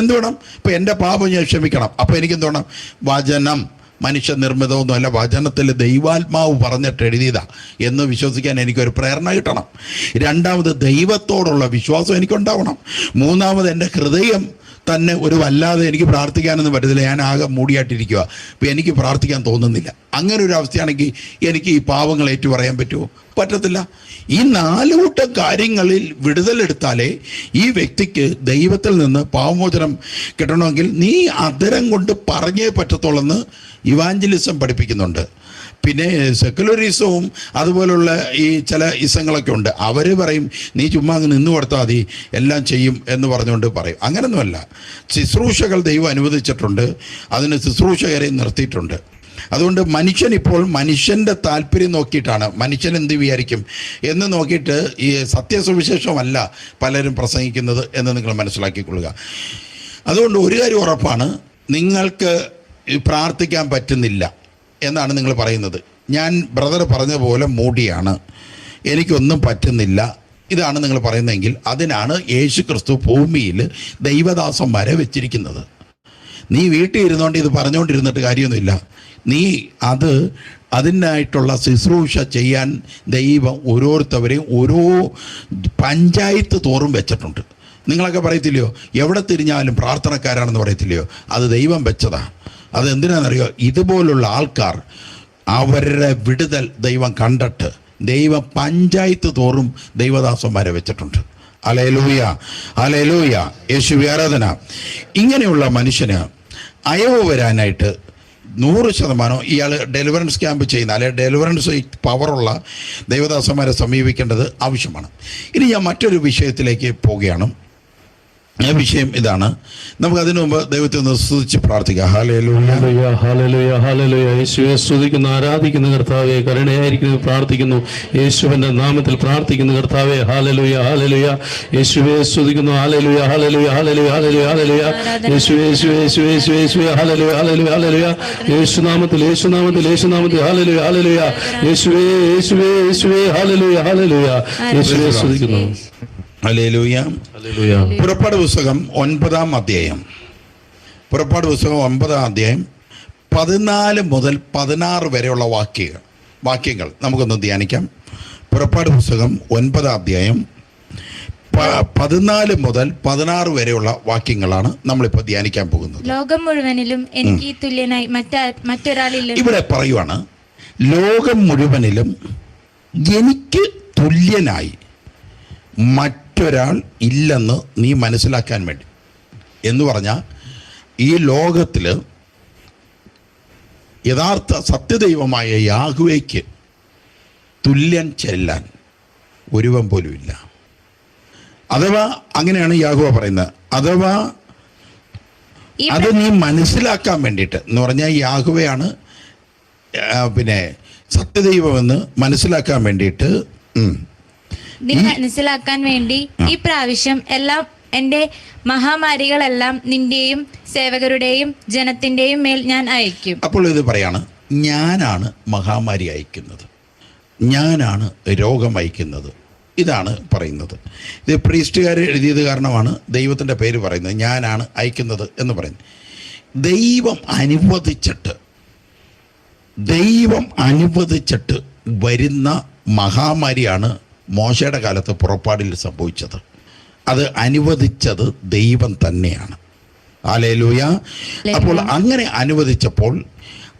എന്ത് വേണം? ഇപ്പം എൻ്റെ പാപം ഞാൻ ക്ഷമിക്കണം. അപ്പോൾ എനിക്കെന്ത് വേണം? വചനം മനുഷ്യ നിർമ്മിതമൊന്നുമല്ല, വചനത്തിൽ ദൈവാത്മാവ് പറഞ്ഞിട്ട് എഴുതിയതാ എന്ന് വിശ്വസിക്കാൻ എനിക്കൊരു പ്രേരണ കിട്ടണം. രണ്ടാമത് ദൈവത്തോടുള്ള വിശ്വാസം എനിക്കുണ്ടാവണം. മൂന്നാമത് എൻ്റെ ഹൃദയം തന്നെ ഒരു വല്ലാതെ എനിക്ക് പ്രാർത്ഥിക്കാനൊന്നും പറ്റത്തില്ല, ഞാൻ ആകെ മൂടിയായിട്ടിരിക്കുക, ഇപ്പം എനിക്ക് പ്രാർത്ഥിക്കാൻ തോന്നുന്നില്ല. അങ്ങനെ ഒരു അവസ്ഥയാണെങ്കിൽ എനിക്ക് ഈ പാവങ്ങൾ ഏറ്റു പറയാൻ പറ്റുമോ? പറ്റത്തില്ല. ഈ 4 കൂട്ടം കാര്യങ്ങളിൽ വിടുതലെടുത്താലേ ഈ വ്യക്തിക്ക് ദൈവത്തിൽ നിന്ന് പാവമോചനം കിട്ടണമെങ്കിൽ നീ അധരം കൊണ്ട് പറഞ്ഞേ പറ്റത്തുള്ളെന്ന് ഇവാഞ്ചലിസം പഠിപ്പിക്കുന്നുണ്ട്. പിന്നെ സെക്കുലറിസവും അതുപോലുള്ള ഈ ചില ഇസങ്ങളൊക്കെ ഉണ്ട്. അവർ പറയും നീ ചുമ്മാ അങ്ങ് നിന്ന് കൊടുത്താൽ മതി, എല്ലാം ചെയ്യും എന്ന് പറഞ്ഞുകൊണ്ട് പറയും. അങ്ങനൊന്നുമല്ല. ശുശ്രൂഷകൾ ദൈവം അനുവദിച്ചിട്ടുണ്ട്, അതിന് ശുശ്രൂഷകരെ നിർത്തിയിട്ടുണ്ട്. അതുകൊണ്ട് മനുഷ്യൻ ഇപ്പോൾ മനുഷ്യൻ്റെ താല്പര്യം നോക്കിയിട്ടാണ്, മനുഷ്യൻ എന്ത് വിചാരിക്കും എന്ന് നോക്കിയിട്ട് ഈ സത്യസുവിശേഷമല്ല പലരും പ്രസംഗിക്കുന്നത് എന്ന് നിങ്ങൾ മനസ്സിലാക്കിക്കൊള്ളുക. അതുകൊണ്ട് ഒരു കാര്യം ഉറപ്പാണ്, നിങ്ങൾക്ക് പ്രാർത്ഥിക്കാൻ പറ്റുന്നില്ല എന്നാണ് നിങ്ങൾ പറയുന്നത്. ഞാൻ ബ്രദർ പറഞ്ഞ പോലെ മൂടിയാണ്, എനിക്കൊന്നും പറ്റുന്നില്ല, ഇതാണ് നിങ്ങൾ പറയുന്നതെങ്കിൽ അതിനാണ് യേശു ക്രിസ്തു ഭൂമിയിൽ ദൈവദാസന്മാരെ വെച്ചിരിക്കുന്നത്. നീ വീട്ടിൽ ഇരുന്നുകൊണ്ട് ഇത് പറഞ്ഞുകൊണ്ടിരുന്നിട്ട് കാര്യമൊന്നുമില്ല. നീ അതിനായിട്ടുള്ള ശുശ്രൂഷ ചെയ്യാൻ ദൈവം ഓരോരുത്തവരെയും ഓരോ പഞ്ചായത്ത് തോറും വെച്ചിട്ടുണ്ട്. നിങ്ങളൊക്കെ പറയത്തില്ലയോ, എവിടെ തിരിഞ്ഞാലും പ്രാർത്ഥനക്കാരാണെന്ന് പറയത്തില്ലയോ? അത് ദൈവം വെച്ചതാ. അതെന്തിനാണെന്നറിയോ? ഇതുപോലുള്ള ആൾക്കാർ അവരുടെ വിടുതൽ ദൈവം കണ്ടിട്ട് ദൈവം പഞ്ചായത്ത് തോറും ദൈവദാസന്മാരെ വെച്ചിട്ടുണ്ട്. ഹല്ലേലൂയ, ഹല്ലേലൂയ, യേശുവേ ആരാധന. ഇങ്ങനെയുള്ള മനുഷ്യന് അയവ് വരാനായിട്ട് 100% ഇയാൾ ഡെലിവറൻസ് ക്യാമ്പ് ചെയ്യുന്ന, അല്ലെങ്കിൽ ഡെലിവറൻസ് പവറുള്ള ദൈവദാസന്മാരെ സമീപിക്കേണ്ടത് ആവശ്യമാണ്. ഇനി ഞാൻ മറ്റൊരു വിഷയത്തിലേക്ക് പോവുകയാണ്. ആ വിഷയം ഇതാണ്. നമുക്ക് അതിനു മുമ്പ് ദൈവത്തെ ഒന്ന് സ്തുതിച്ച് പ്രാർത്ഥിക്കാം. ഹല്ലേലൂയ, ഹല്ലേലൂയ, ഹല്ലേലൂയ. യേശുവെ സ്തുതിക്കുന്നു, ആരാധിക്കുന്ന കർത്താവേ, കരുണയായിരിക്കുന്നു പ്രാർത്ഥിക്കുന്നു, യേശുവിന്റെ നാമത്തിൽ പ്രാർത്ഥിക്കുന്നു കർത്താവേ. ഹല്ലേലൂയ, ഹല്ലേലൂയ. യേശുവെ സ്തുതിക്കുന്നു. ഹല്ലേലൂയ, ഹല്ലേലൂയ, ഹല്ലേലൂയ, ഹല്ലേലൂയ, ഹല്ലേലൂയ. യേശുവേ, യേശുവേ, യേശുവേ, യേശുവേ, യേശുവേ. ഹല്ലേലൂയ, ഹല്ലേലൂയ, ഹല്ലേലൂയ. യേശുനാമത്തിൽ, യേശുനാമത്തിൽ, യേശുനാമത്തിൽ. ഹല്ലേലൂയ, ഹല്ലേലൂയ. യേശുവേ, യേശുവേ, യേശുവേ. ഹല്ലേലൂയ, ഹല്ലേലൂയ. യേശുവെ സ്തുതിക്കുന്നു. ഹല്ലേലൂയ, ഹല്ലേലൂയ. പുറപ്പാട് പുസ്തകം 9-ാം അധ്യായം, പുറപ്പാട് പുസ്തകം 9-ാം അധ്യായം 14 മുതൽ 16 വരെയുള്ള വാക്യങ്ങൾ നമുക്കൊന്ന് ധ്യാനിക്കാം. പുറപ്പാട് പുസ്തകം 9-ാം അധ്യായം 14 മുതൽ 16 വരെയുള്ള വാക്യങ്ങളാണ് നമ്മളിപ്പോൾ ധ്യാനിക്കാൻ പോകുന്നത്. ലോകം മുഴുവനിലും എനിക്ക് തുല്യനായി മറ്റൊരാളില്ല. ഇവിടെ പറയുവാണ്, ലോകം മുഴുവനിലും എനിക്ക് തുല്യനായി മറ്റൊരാൾ ഇല്ലെന്ന് നീ മനസ്സിലാക്കാൻ വേണ്ടി. എന്ന് പറഞ്ഞാൽ ഈ ലോകത്തിൽ യഥാർത്ഥ സത്യദൈവമായ യാഹ്വേയ്ക്ക് തുല്യൻ ചെല്ലാൻ ഒരുവൻ പോലും ഇല്ല. അഥവാ അങ്ങനെയാണ് യാഹ്വ പറയുന്നത്. അഥവാ അത് നീ മനസ്സിലാക്കാൻ വേണ്ടിയിട്ട് എന്ന് പറഞ്ഞാൽ യാഹ്വയാണ് പിന്നെ സത്യദൈവമെന്ന് മനസ്സിലാക്കാൻ വേണ്ടിയിട്ട് മനസ്സിലാക്കാൻ വേണ്ടി ഈ പ്രാവശ്യം എല്ലാം എന്റെ മഹാമാരികളെല്ലാം നിന്റെയും സേവകരുടെയും ജനത്തിന്റെയും മേൽ ഞാൻ അയക്കും. അപ്പോൾ ഇത് പറയാണ്, ഞാനാണ് മഹാമാരി അയക്കുന്നത്, ഞാനാണ് രോഗം അയക്കുന്നത്. ഇതാണ് പറയുന്നത്. ഇത് പ്രീസ്റ്റുകാർ എഴുതിയത് കാരണമാണ് ദൈവത്തിൻ്റെ പേര് പറയുന്നത്, ഞാനാണ് അയക്കുന്നത് എന്ന് പറയുന്നത്. ദൈവം അനുവദിച്ചിട്ട് വരുന്ന മഹാമാരിയാണ് മോശയുടെ കാലത്ത് പുറപ്പാടിൽ സംഭവിച്ചത്. അത് അനുവദിച്ചത് ദൈവം തന്നെയാണ്. ഹല്ലേലൂയ. അപ്പോൾ അങ്ങനെ അനുവദിച്ചപ്പോൾ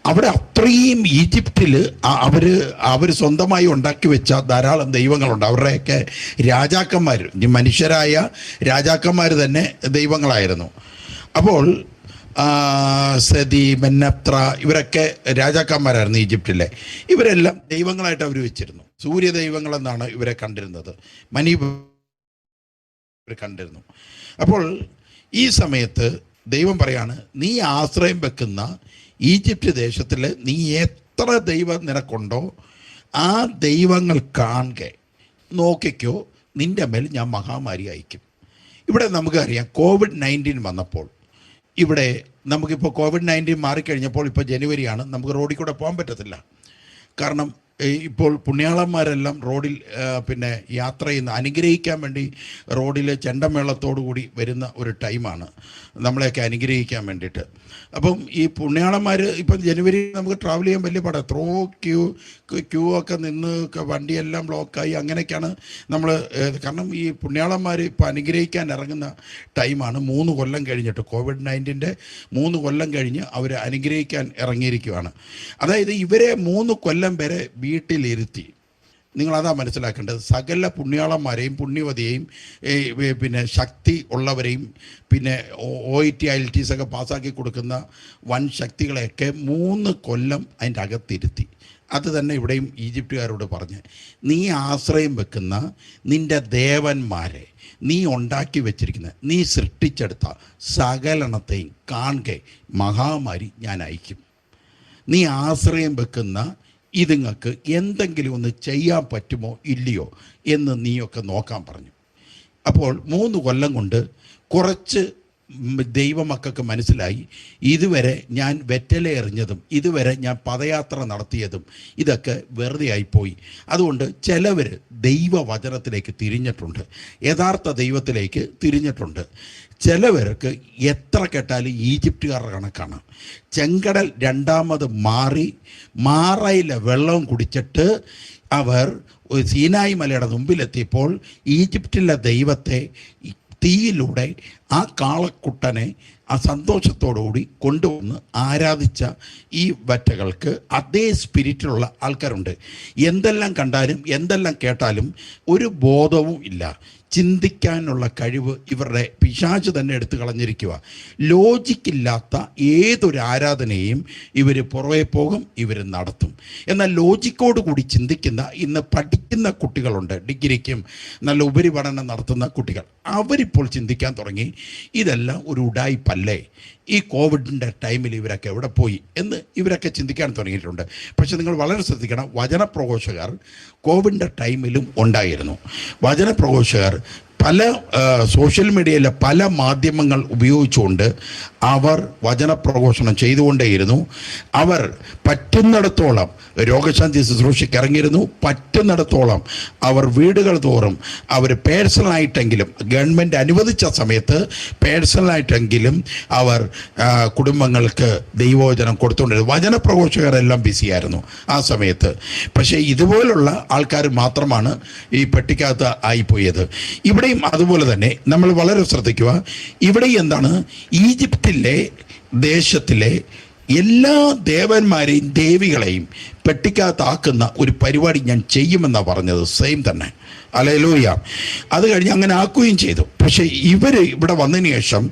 അവിടെ അത്രയും ഈജിപ്തിൽ അവർ സ്വന്തമായി ഉണ്ടാക്കി വെച്ച ധാരാളം ദൈവങ്ങളുണ്ട്. അവരുടെയൊക്കെ രാജാക്കന്മാർ, മനുഷ്യരായ രാജാക്കന്മാർ തന്നെ ദൈവങ്ങളായിരുന്നു. അപ്പോൾ സതി, മെന്നപ്ത്ര ഇവരൊക്കെ രാജാക്കന്മാരായിരുന്നു ഈജിപ്തിലെ. ഇവരെല്ലാം ദൈവങ്ങളായിട്ട് അവർ വെച്ചിരുന്നു. സൂര്യ ദൈവങ്ങളെന്നാണ് ഇവരെ കണ്ടിരുന്നത്, കണ്ടിരുന്നു. അപ്പോൾ ഈ സമയത്ത് ദൈവം പറയാണ്, നീ ആശ്രയം വെക്കുന്ന ഈജിപ്റ്റ് ദേശത്തിൽ നീ എത്ര ദൈവം നിനക്കുണ്ടോ ആ ദൈവങ്ങൾ കാണുക, നോക്കിക്കോ, നിൻ്റെ മേൽ ഞാൻ മഹാമാരി അയക്കും. ഇവിടെ നമുക്കറിയാം COVID-19 വന്നപ്പോൾ, ഇവിടെ നമുക്കിപ്പോൾ COVID-19 മാറിക്കഴിഞ്ഞപ്പോൾ, ഇപ്പോൾ ജനുവരിയാണ്, നമുക്ക് റോഡിൽ കൂടെ പോകാൻ പറ്റത്തില്ല. കാരണം ഇപ്പോൾ പുണ്യാളന്മാരെല്ലാം റോഡിൽ പിന്നെ യാത്ര ചെയ്യുന്ന, അനുഗ്രഹിക്കാൻ വേണ്ടി റോഡിൽ ചെണ്ടമേളത്തോടു കൂടി വരുന്ന ഒരു ടൈമാണ്, നമ്മളെയൊക്കെ അനുഗ്രഹിക്കാൻ വേണ്ടിയിട്ട്. അപ്പം ഈ പുണ്യാളന്മാർ ഇപ്പം ജനുവരി നമുക്ക് ട്രാവൽ ചെയ്യാൻ വലിയ പാടാണ്. ക്യൂ ഒക്കെ നിന്ന് വണ്ടിയെല്ലാം ബ്ലോക്കായി അങ്ങനെയൊക്കെയാണ് നമ്മൾ. കാരണം ഈ പുണ്യാളന്മാർ ഇപ്പം അനുഗ്രഹിക്കാൻ ഇറങ്ങുന്ന ടൈമാണ്. 3 കൊല്ലം കഴിഞ്ഞിട്ട്, COVID-19 3 കൊല്ലം കഴിഞ്ഞ് അവർ അനുഗ്രഹിക്കാൻ ഇറങ്ങിയിരിക്കുകയാണ്. അതായത് ഇവരെ 3 കൊല്ലം വരെ വീട്ടിലിരുത്തി. നിങ്ങളതാ മനസ്സിലാക്കേണ്ടത്. സകല പുണ്യാളന്മാരെയും പുണ്യവതിയെയും പിന്നെ ശക്തി ഉള്ളവരെയും പിന്നെ OIT IELTS ഒക്കെ പാസ്സാക്കി കൊടുക്കുന്ന വൻ ശക്തികളെയൊക്കെ 3 കൊല്ലം അതിൻ്റെ അകത്തിരുത്തി. അത് തന്നെ ഇവിടെയും ഈജിപ്തുകാരോട് പറഞ്ഞ്, നീ ആശ്രയം വെക്കുന്ന നിൻ്റെ ദേവന്മാരെ, നീ ഉണ്ടാക്കി വെച്ചിരിക്കുന്ന, നീ സൃഷ്ടിച്ചെടുത്ത സകലണത്തെയും കാണുക മഹാമാരി ഞാൻ അയക്കും. നീ ആശ്രയം വെക്കുന്ന ഇതുങ്ങൾക്ക് എന്തെങ്കിലും ഒന്ന് ചെയ്യാൻ പറ്റുമോ ഇല്ലയോ എന്ന് നീയൊക്കെ നോക്കാൻ പറഞ്ഞു. അപ്പോൾ 3 കൊല്ലം കൊണ്ട് കുറച്ച് ദൈവമക്കൾക്ക് മനസ്സിലായി, ഇതുവരെ ഞാൻ വെറ്റല എറിഞ്ഞതും ഇതുവരെ ഞാൻ പദയാത്ര നടത്തിയതും ഇതൊക്കെ വെറുതെ ആയിപ്പോയി. അതുകൊണ്ട് ചിലവർ ദൈവവചനത്തിലേക്ക് തിരിഞ്ഞിട്ടുണ്ട്, യഥാർത്ഥ ദൈവത്തിലേക്ക് തിരിഞ്ഞിട്ടുണ്ട്. ചിലവർക്ക് എത്ര കേട്ടാലും ഈജിപ്തുകാരുടെ കണക്കാണ്. ചെങ്കടൽ 2ാമത് മാറയിലെ വെള്ളം കുടിച്ചിട്ട് അവർ സീനായി മലയുടെ മുമ്പിലെത്തിയപ്പോൾ ഈജിപ്തിലെ ദൈവത്തെ തീയിലൂടെ ആ കാളക്കുട്ടനെ ആ സന്തോഷത്തോടുകൂടി കൊണ്ടുവന്ന് ആരാധിച്ച ഈ വറ്റകൾക്ക് അതേ സ്പിരിറ്റിലുള്ള ആൾക്കാരുണ്ട്. എന്തെല്ലാം കണ്ടാലും എന്തെല്ലാം കേട്ടാലും ഒരു ബോധവും ഇല്ല. ചിന്തിക്കാനുള്ള കഴിവ് ഇവരുടെ പിശാച് തന്നെ എടുത്തു കളഞ്ഞിരിക്കുക. ലോജിക്കില്ലാത്ത ഏതൊരു ആരാധനയും ഇവർ പുറകെ പോകും, ഇവർ നടത്തും. എന്നാൽ ലോജിക്കോട് കൂടി ചിന്തിക്കുന്ന ഇന്ന് പഠിക്കുന്ന കുട്ടികളുണ്ട്, ഡിഗ്രിക്കും നല്ല ഉപരിപഠനം നടത്തുന്ന കുട്ടികൾ. അവരിപ്പോൾ ചിന്തിക്കാൻ തുടങ്ങി, ഇതെല്ലാം ഒരു ഉഡായിപ്പല്ലേ, ഈ കോവിഡിൻ്റെ ടൈമിൽ ഇവരൊക്കെ എവിടെ പോയി എന്ന് ഇവരൊക്കെ ചിന്തിക്കാൻ തുടങ്ങിയിട്ടുണ്ട്. പക്ഷെ നിങ്ങൾ വളരെ ശ്രദ്ധിക്കണം, വചനപ്രഘോഷകർ കോവിഡിൻ്റെ ടൈമിലും ഉണ്ടായിരുന്നു. വചനപ്രഘോഷകർ പല സോഷ്യൽ മീഡിയയിലെ പല മാധ്യമങ്ങൾ ഉപയോഗിച്ചുകൊണ്ട് അവർ വചനപ്രഘോഷണം ചെയ്തുകൊണ്ടേയിരുന്നു. അവർ പറ്റുന്നിടത്തോളം രോഗശാന്തി ശുശ്രൂഷയ്ക്ക് ഇറങ്ങിയിരുന്നു. പറ്റുന്നിടത്തോളം അവർ വീടുകൾ തോറും അവർ പേഴ്സണലായിട്ടെങ്കിലും, ഗവൺമെൻറ് അനുവദിച്ച സമയത്ത് പേഴ്സണലായിട്ടെങ്കിലും അവർ കുടുംബങ്ങൾക്ക് ദൈവവചനം കൊടുത്തുകൊണ്ടിരുന്നു. വചനപ്രഘോഷകരെല്ലാം ബിസിയായിരുന്നു ആ സമയത്ത്. പക്ഷേ ഇതുപോലുള്ള ആൾക്കാർ മാത്രമാണ് ഈ പെട്ടിക്കകത്ത് ആയിപ്പോയത്. ഇവിടെയും അതുപോലെ തന്നെ നമ്മൾ വളരെ ശ്രദ്ധിക്കുക. ഇവിടെ എന്താണ്, ഈജിപ്തിലെ ദേശത്തിലെ എല്ലാ ദേവന്മാരെയും ദേവികളെയും പെട്ടിക്കകത്താക്കുന്ന ഒരു പരിപാടി ഞാൻ ചെയ്യുമെന്നാണ് പറഞ്ഞത്. സെയിം തന്നെ, ഹല്ലേലൂയ. അത് കഴിഞ്ഞ് അങ്ങനെ ആക്കുകയും ചെയ്തു. പക്ഷേ ഇവിടെ വന്നതിന് ശേഷം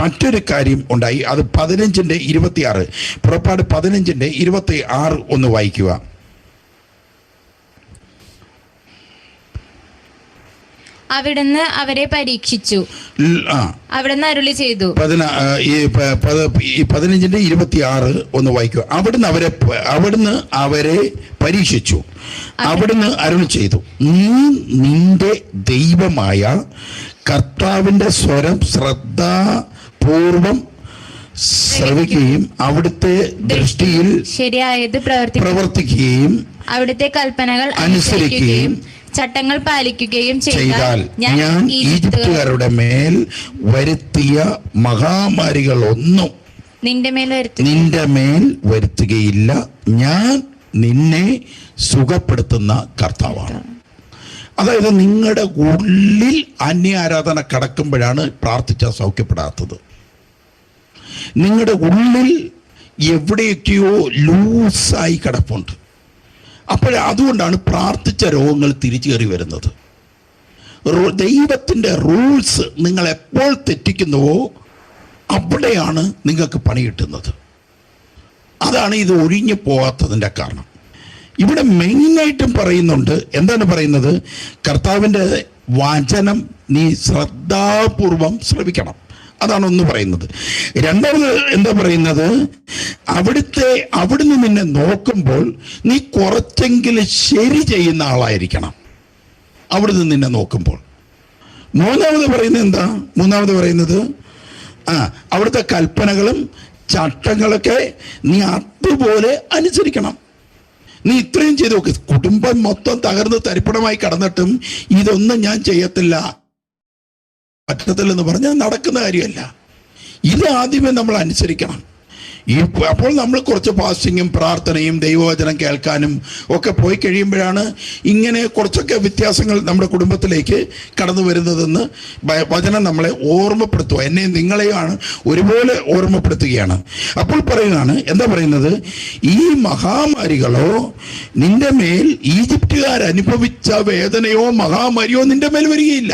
മറ്റൊരു കാര്യം ഉണ്ടായി. അത് 15:26, പുറപ്പാട് 15:26 ഒന്ന് വായിക്കുക. അവിടുന്ന് അവരെ പരീക്ഷിച്ചു, അവിടുന്ന് അരുളി ചെയ്തു. 15:26 ഒന്ന് വായിക്കുക. അവിടുന്ന് അവരെ പരീക്ഷിച്ചു, അവിടുന്ന് അരുളി ചെയ്തു, നീ നിന്റെ ദൈവമായ കർത്താവിൻ്റെ സ്വരം ശ്രദ്ധാപൂർവം ശ്രവിക്കുകയും അവിടുത്തെ ദൃഷ്ടിയിൽ ശരിയായത് പ്രവർത്തിക്കുകയും അവിടുത്തെ കൽപ്പനകൾ അനുസരിക്കുകയും ചട്ടങ്ങൾ പാലിക്കുകയും ചെയ്താൽ ഞാൻ ഈജിപ്തുകാരുടെ മേൽ വരുത്തിയ മഹാമാരികളൊന്നും നിന്റെ മേൽ വരുത്തുകയില്ല. ഞാൻ നിന്നെ സുഖപ്പെടുത്തുന്ന കർത്താവാണ്. അതായത് നിങ്ങളുടെ ഉള്ളിൽ അന്യാരാധന കടക്കുമ്പോഴാണ് പ്രാർത്ഥിച്ചാൽ സൗഖ്യപ്പെടാത്തത്. നിങ്ങളുടെ ഉള്ളിൽ എവിടെയൊക്കെയോ ലൂസായി കിടപ്പുണ്ട്. അതുകൊണ്ടാണ് പ്രാർത്ഥിച്ച രോഗങ്ങൾ തിരിച്ചു കയറി വരുന്നത്. ദൈവത്തിൻ്റെ റൂൾസ് നിങ്ങൾ എപ്പോൾ തെറ്റിക്കുന്നുവോ അവിടെയാണ് നിങ്ങൾക്ക് പണി കിട്ടുന്നത്. അതാണ് ഇത് ഒഴിഞ്ഞു പോകാത്തതിൻ്റെ കാരണം. ഇവിടെ മെയിനായിട്ടും പറയുന്നുണ്ട്, എന്താണ് പറയുന്നത്? കർത്താവിൻ്റെ വചനം നീ ശ്രദ്ധാപൂർവം ശ്രവിക്കണം. അതാണ് ഒന്ന് പറയുന്നത്. രണ്ടാമത് എന്താ പറയുന്നത്? അവിടുന്ന് നിന്നെ നോക്കുമ്പോൾ നീ കുറച്ചെങ്കിലും ശരി ചെയ്യുന്ന ആളായിരിക്കണം അവിടുന്ന് നിന്നെ നോക്കുമ്പോൾ. മൂന്നാമത് പറയുന്നത് എന്താ? മൂന്നാമത് പറയുന്നത് അവിടുത്തെ കൽപ്പനകളും ചട്ടങ്ങളൊക്കെ നീ അതുപോലെ അനുസരിക്കണം. നീ ഇത്രയും ചെയ്ത് നോക്ക്. കുടുംബം മൊത്തം തകർന്ന് തരിപ്പണമായി കടന്നിട്ടും ഇതൊന്നും ഞാൻ ചെയ്യത്തില്ല പറ്റത്തില്ലെന്ന് പറഞ്ഞാൽ നടക്കുന്ന കാര്യമല്ല. ഇത് ആദ്യമേ നമ്മൾ അനുസരിക്കണം. അപ്പോൾ നമ്മൾ കുറച്ച് ഫാസ്റ്റിങ്ങും പ്രാർത്ഥനയും ദൈവവചനം കേൾക്കാനും ഒക്കെ പോയി കഴിയുമ്പോഴാണ് ഇങ്ങനെ കുറച്ചൊക്കെ വ്യത്യാസങ്ങൾ നമ്മുടെ കുടുംബത്തിലേക്ക് കടന്നു വരുന്നതെന്ന് വചനം നമ്മളെ ഓർമ്മപ്പെടുത്തുക. എന്നെ നിങ്ങളെയാണ് ഒരുപോലെ ഓർമ്മപ്പെടുത്തുകയാണ്. അപ്പോൾ പറയുകയാണ്, എന്താ പറയുന്നത്? ഈ മഹാമാരികളോ നിന്റെ മേൽ ഈജിപ്തുകാരനുഭവിച്ച വേദനയോ മഹാമാരിയോ നിന്റെ മേൽ വരികയില്ല.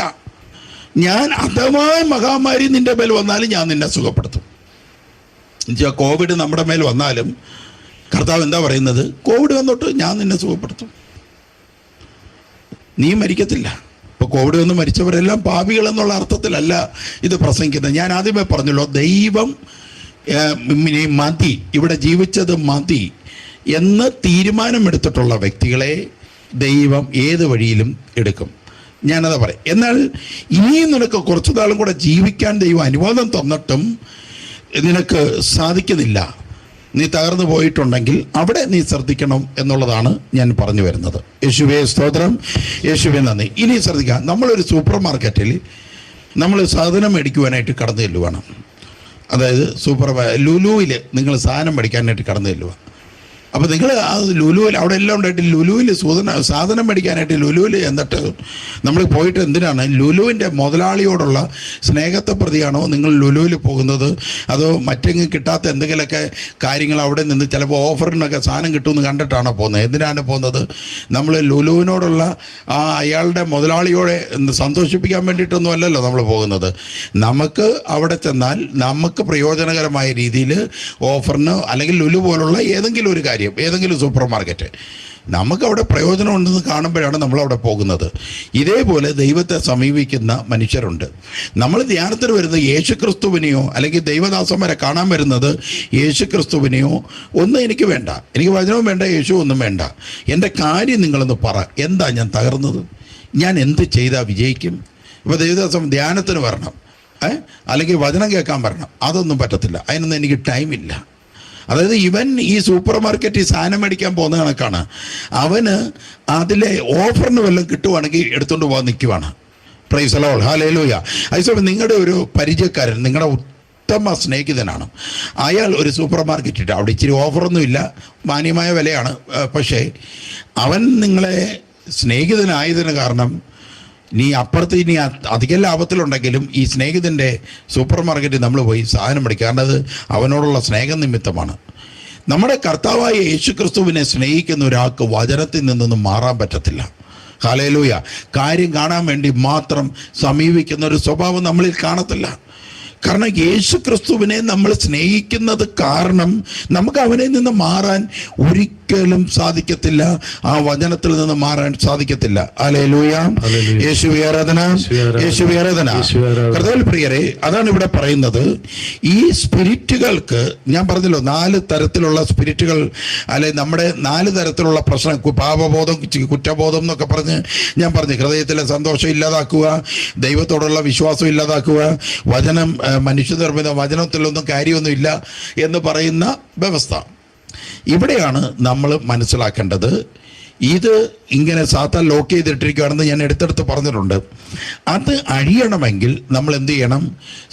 ഞാൻ അഥവാ മഹാമാരി നിന്റെ മേൽ വന്നാലും ഞാൻ നിന്നെ സുഖപ്പെടുത്തും. കോവിഡ് നമ്മുടെ മേൽ വന്നാലും കർത്താവ് എന്താ പറയുന്നത്? കോവിഡ് വന്നോട്ട് ഞാൻ നിന്നെ സുഖപ്പെടുത്തും, നീ മരിക്കത്തില്ല. ഇപ്പോൾ കോവിഡ് വന്ന് മരിച്ചവരെല്ലാം പാപികൾ എന്നുള്ള അർത്ഥത്തിലല്ല ഇത് പ്രസംഗിക്കുന്നത്. ഞാൻ ആദ്യമേ പറഞ്ഞല്ലോ, ദൈവം മതി, ഇവിടെ ജീവിച്ചത് മതി എന്ന് തീരുമാനമെടുത്തിട്ടുള്ള വ്യക്തികളെ ദൈവം ഏത് വഴിയിലും എടുക്കും. ഞാനതാ പറയാം. എന്നാൽ ഇനിയും നിനക്ക് കുറച്ചു നാളും കൂടെ ജീവിക്കാൻ ദൈവം അനുവാദം തന്നിട്ടും നിനക്ക് സാധിക്കുന്നില്ല, നീ തകർന്നു പോയിട്ടുണ്ടെങ്കിൽ അവിടെ നീ ശ്രദ്ധിക്കണം എന്നുള്ളതാണ് ഞാൻ പറഞ്ഞു വരുന്നത്. യേശുവേ സ്തോത്രം, യേശുവേ നന്ദി. ഇനി ശ്രദ്ധിക്കാം. നമ്മളൊരു സൂപ്പർ മാർക്കറ്റിൽ നമ്മൾ സാധനം മേടിക്കുവാനായിട്ട് കടന്നു ചെല്ലുവാണ്. അതായത് ലുലുവിൽ നിങ്ങൾ സാധനം മേടിക്കാനായിട്ട് കടന്നു ചെല്ലുക. അപ്പോൾ നിങ്ങൾ ആ ലുലുവിൽ അവിടെ എല്ലാം ഉണ്ടായിട്ട് ലുലുവിൽ സാധനം മേടിക്കാനായിട്ട് ലുലുവിൽ എന്നിട്ട് നമ്മൾ പോയിട്ട് എന്തിനാണ്? ലുലുവിൻ്റെ മുതലാളിയോടുള്ള സ്നേഹത്തെ പ്രതിയാണോ നിങ്ങൾ ലുലുവിൽ പോകുന്നത്? അതോ മറ്റെങ്ങും കിട്ടാത്ത എന്തെങ്കിലുമൊക്കെ കാര്യങ്ങൾ അവിടെ നിന്ന് ചിലപ്പോൾ ഓഫറിനൊക്കെ സാധനം കിട്ടുമെന്ന് കണ്ടിട്ടാണോ പോകുന്നത്? എന്തിനാണ് പോകുന്നത്? നമ്മൾ ലുലുവിനോടുള്ള അയാളുടെ മുതലാളിയോടെ സന്തോഷിപ്പിക്കാൻ വേണ്ടിയിട്ടൊന്നും അല്ലല്ലോ നമ്മൾ പോകുന്നത്. നമുക്ക് അവിടെ ചെന്നാൽ നമുക്ക് പ്രയോജനകരമായ രീതിയിൽ ഓഫറിന് അല്ലെങ്കിൽ ലുലു പോലുള്ള ഏതെങ്കിലും ഒരു കാര്യം, ഏതെങ്കിലും സൂപ്പർ മാർക്കറ്റ് നമുക്കവിടെ പ്രയോജനമുണ്ടെന്ന് കാണുമ്പോഴാണ് നമ്മളവിടെ പോകുന്നത്. ഇതേപോലെ ദൈവത്തെ സമീപിക്കുന്ന മനുഷ്യരുണ്ട്. നമ്മൾ ധ്യാനത്തിന് വരുന്നത് യേശുക്രിസ്തുവിനെയോ അല്ലെങ്കിൽ ദൈവദാസന്മാരെ കാണാൻ വരുന്നത് യേശുക്രിസ്തുവിനെയോ ഒന്നും എനിക്ക് വേണ്ട, എനിക്ക് വചനവും വേണ്ട, യേശു ഒന്നും വേണ്ട. എൻ്റെ കാര്യം നിങ്ങളൊന്ന് പറ, എന്താ ഞാൻ തകർന്നത്? ഞാൻ എന്ത് ചെയ്താൽ വിജയിക്കും? ഇപ്പോൾ ദൈവദാസം ധ്യാനത്തിന് വരണം, അല്ലെങ്കിൽ വചനം കേൾക്കാൻ വരണം, അതൊന്നും പറ്റത്തില്ല. അതിനൊന്നും എനിക്ക് ടൈമില്ല. അതായത് ഇവൻ ഈ സൂപ്പർ മാർക്കറ്റിൽ സാധനം മേടിക്കാൻ പോകുന്ന കണക്കാണ്. അവന് അതിലെ ഓഫറിന് വല്ലതും കിട്ടുവാണെങ്കിൽ എടുത്തുകൊണ്ട് പോകാൻ നിൽക്കുവാണ്. Praise the Lord, hallelujah. അതേസമയം നിങ്ങളുടെ ഒരു പരിചയക്കാരൻ, നിങ്ങളുടെ ഉത്തമ സ്നേഹിതനാണ്, അയാൾ ഒരു സൂപ്പർ മാർക്കറ്റ് ഇട്ട് അവിടെ ഇച്ചിരി ഓഫറൊന്നുമില്ല, മാന്യമായ വിലയാണ്, പക്ഷേ അവൻ നിങ്ങളെ സ്നേഹിതനായതിന് കാരണം നീ അപ്പുറത്ത് ഇനി അധികം ലാഭത്തിലുണ്ടെങ്കിലും ഈ സ്നേഹിതൻ്റെ സൂപ്പർ മാർക്കറ്റിൽ നമ്മൾ പോയി സാധനം മേടിക്കുക. കാരണം അത് അവനോടുള്ള സ്നേഹം നിമിത്തമാണ്. നമ്മുടെ കർത്താവായ യേശുക്രിസ്തുവിനെ സ്നേഹിക്കുന്ന ഒരാൾക്ക് വചനത്തിൽ നിന്നൊന്നും മാറാൻ പറ്റത്തില്ല. ഹല്ലേലൂയ. കാര്യം കാണാൻ വേണ്ടി മാത്രം സമീപിക്കുന്ന ഒരു സ്വഭാവം നമ്മളിൽ കാണത്തില്ല. കാരണം യേശുക്രിസ്തുവിനെ നമ്മൾ സ്നേഹിക്കുന്നത് കാരണം നമുക്ക് അവനിൽ നിന്ന് മാറാൻ ഒരിക്കലും സാധിക്കത്തില്ല, ആ വചനത്തിൽ നിന്ന് മാറാൻ സാധിക്കത്തില്ല. ഹല്ലേലൂയ. യേശുവേ ആരാധന, യേശുവേ ആരാധന. കർത്താവിൽ പ്രിയരെ, അതാണ് ഇവിടെ പറയുന്നത്. ഈ സ്പിരിറ്റുകൾക്ക് ഞാൻ പറഞ്ഞല്ലോ 4 തരത്തിലുള്ള സ്പിരിറ്റുകൾ, അല്ലെ നമ്മുടെ 4 തരത്തിലുള്ള പ്രശ്നം, പാപബോധം, കുറ്റബോധം എന്നൊക്കെ പറഞ്ഞ് ഞാൻ പറഞ്ഞു. ഹൃദയത്തിലെ സന്തോഷം ഇല്ലാതാക്കുക, ദൈവത്തോടുള്ള വിശ്വാസം ഇല്ലാതാക്കുക, വചനം മനുഷ്യനിർമ്മിത വചനത്തിലൊന്നും കാര്യമൊന്നുമില്ല എന്ന് പറയുന്ന വ്യവസ്ഥ. ഇവിടെയാണ് നമ്മൾ മനസ്സിലാക്കേണ്ടത്. ഇത് ഇങ്ങനെ സാത്താൻ ലോക്ക് ചെയ്തിട്ടിരിക്കുകയാണെന്ന് ഞാൻ എടുത്തെടുത്ത് പറഞ്ഞിട്ടുണ്ട്. അത് അഴിയണമെങ്കിൽ നമ്മൾ എന്ത് ചെയ്യണം?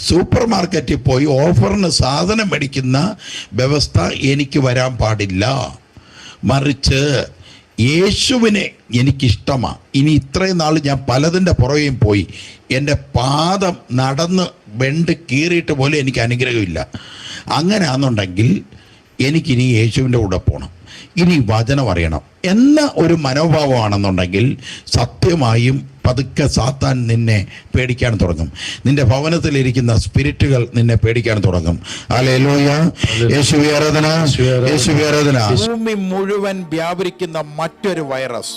സൂപ്പർ മാർക്കറ്റിൽ പോയി ഓഫറിന് സാധനം മേടിക്കുന്ന വ്യവസ്ഥ എനിക്ക് വരാൻ പാടില്ല. മറിച്ച് യേശുവിനെ എനിക്കിഷ്ടമാണ്. ഇനി ഇത്രയും നാൾ ഞാൻ പലതിൻ്റെ പുറകെയും പോയി എൻ്റെ പാദം നടന്ന് വെണ്ട് കീറിയിട്ട് പോലും എനിക്ക് അനുഗ്രഹമില്ല. അങ്ങനെയാണെന്നുണ്ടെങ്കിൽ എനിക്കിനി യേശുവിൻ്റെ കൂടെ പോകണം, ഇനി വചനം അറിയണം എന്ന ഒരു മനോഭാവമാണെന്നുണ്ടെങ്കിൽ സത്യമായും പതുക്കെ സാത്താൻ നിന്നെ പേടിക്കാൻ തുടങ്ങും. നിന്റെ ഭവനത്തിലിരിക്കുന്ന സ്പിരിറ്റുകൾ നിന്നെ പേടിക്കാൻ തുടങ്ങും. ഹല്ലേലൂയ, യേശുവേ ആരാധന, യേശുവേ ആരാധന. ഭൂമി മുഴുവൻ വ്യാപരിക്കുന്ന മറ്റൊരു വൈറസ്,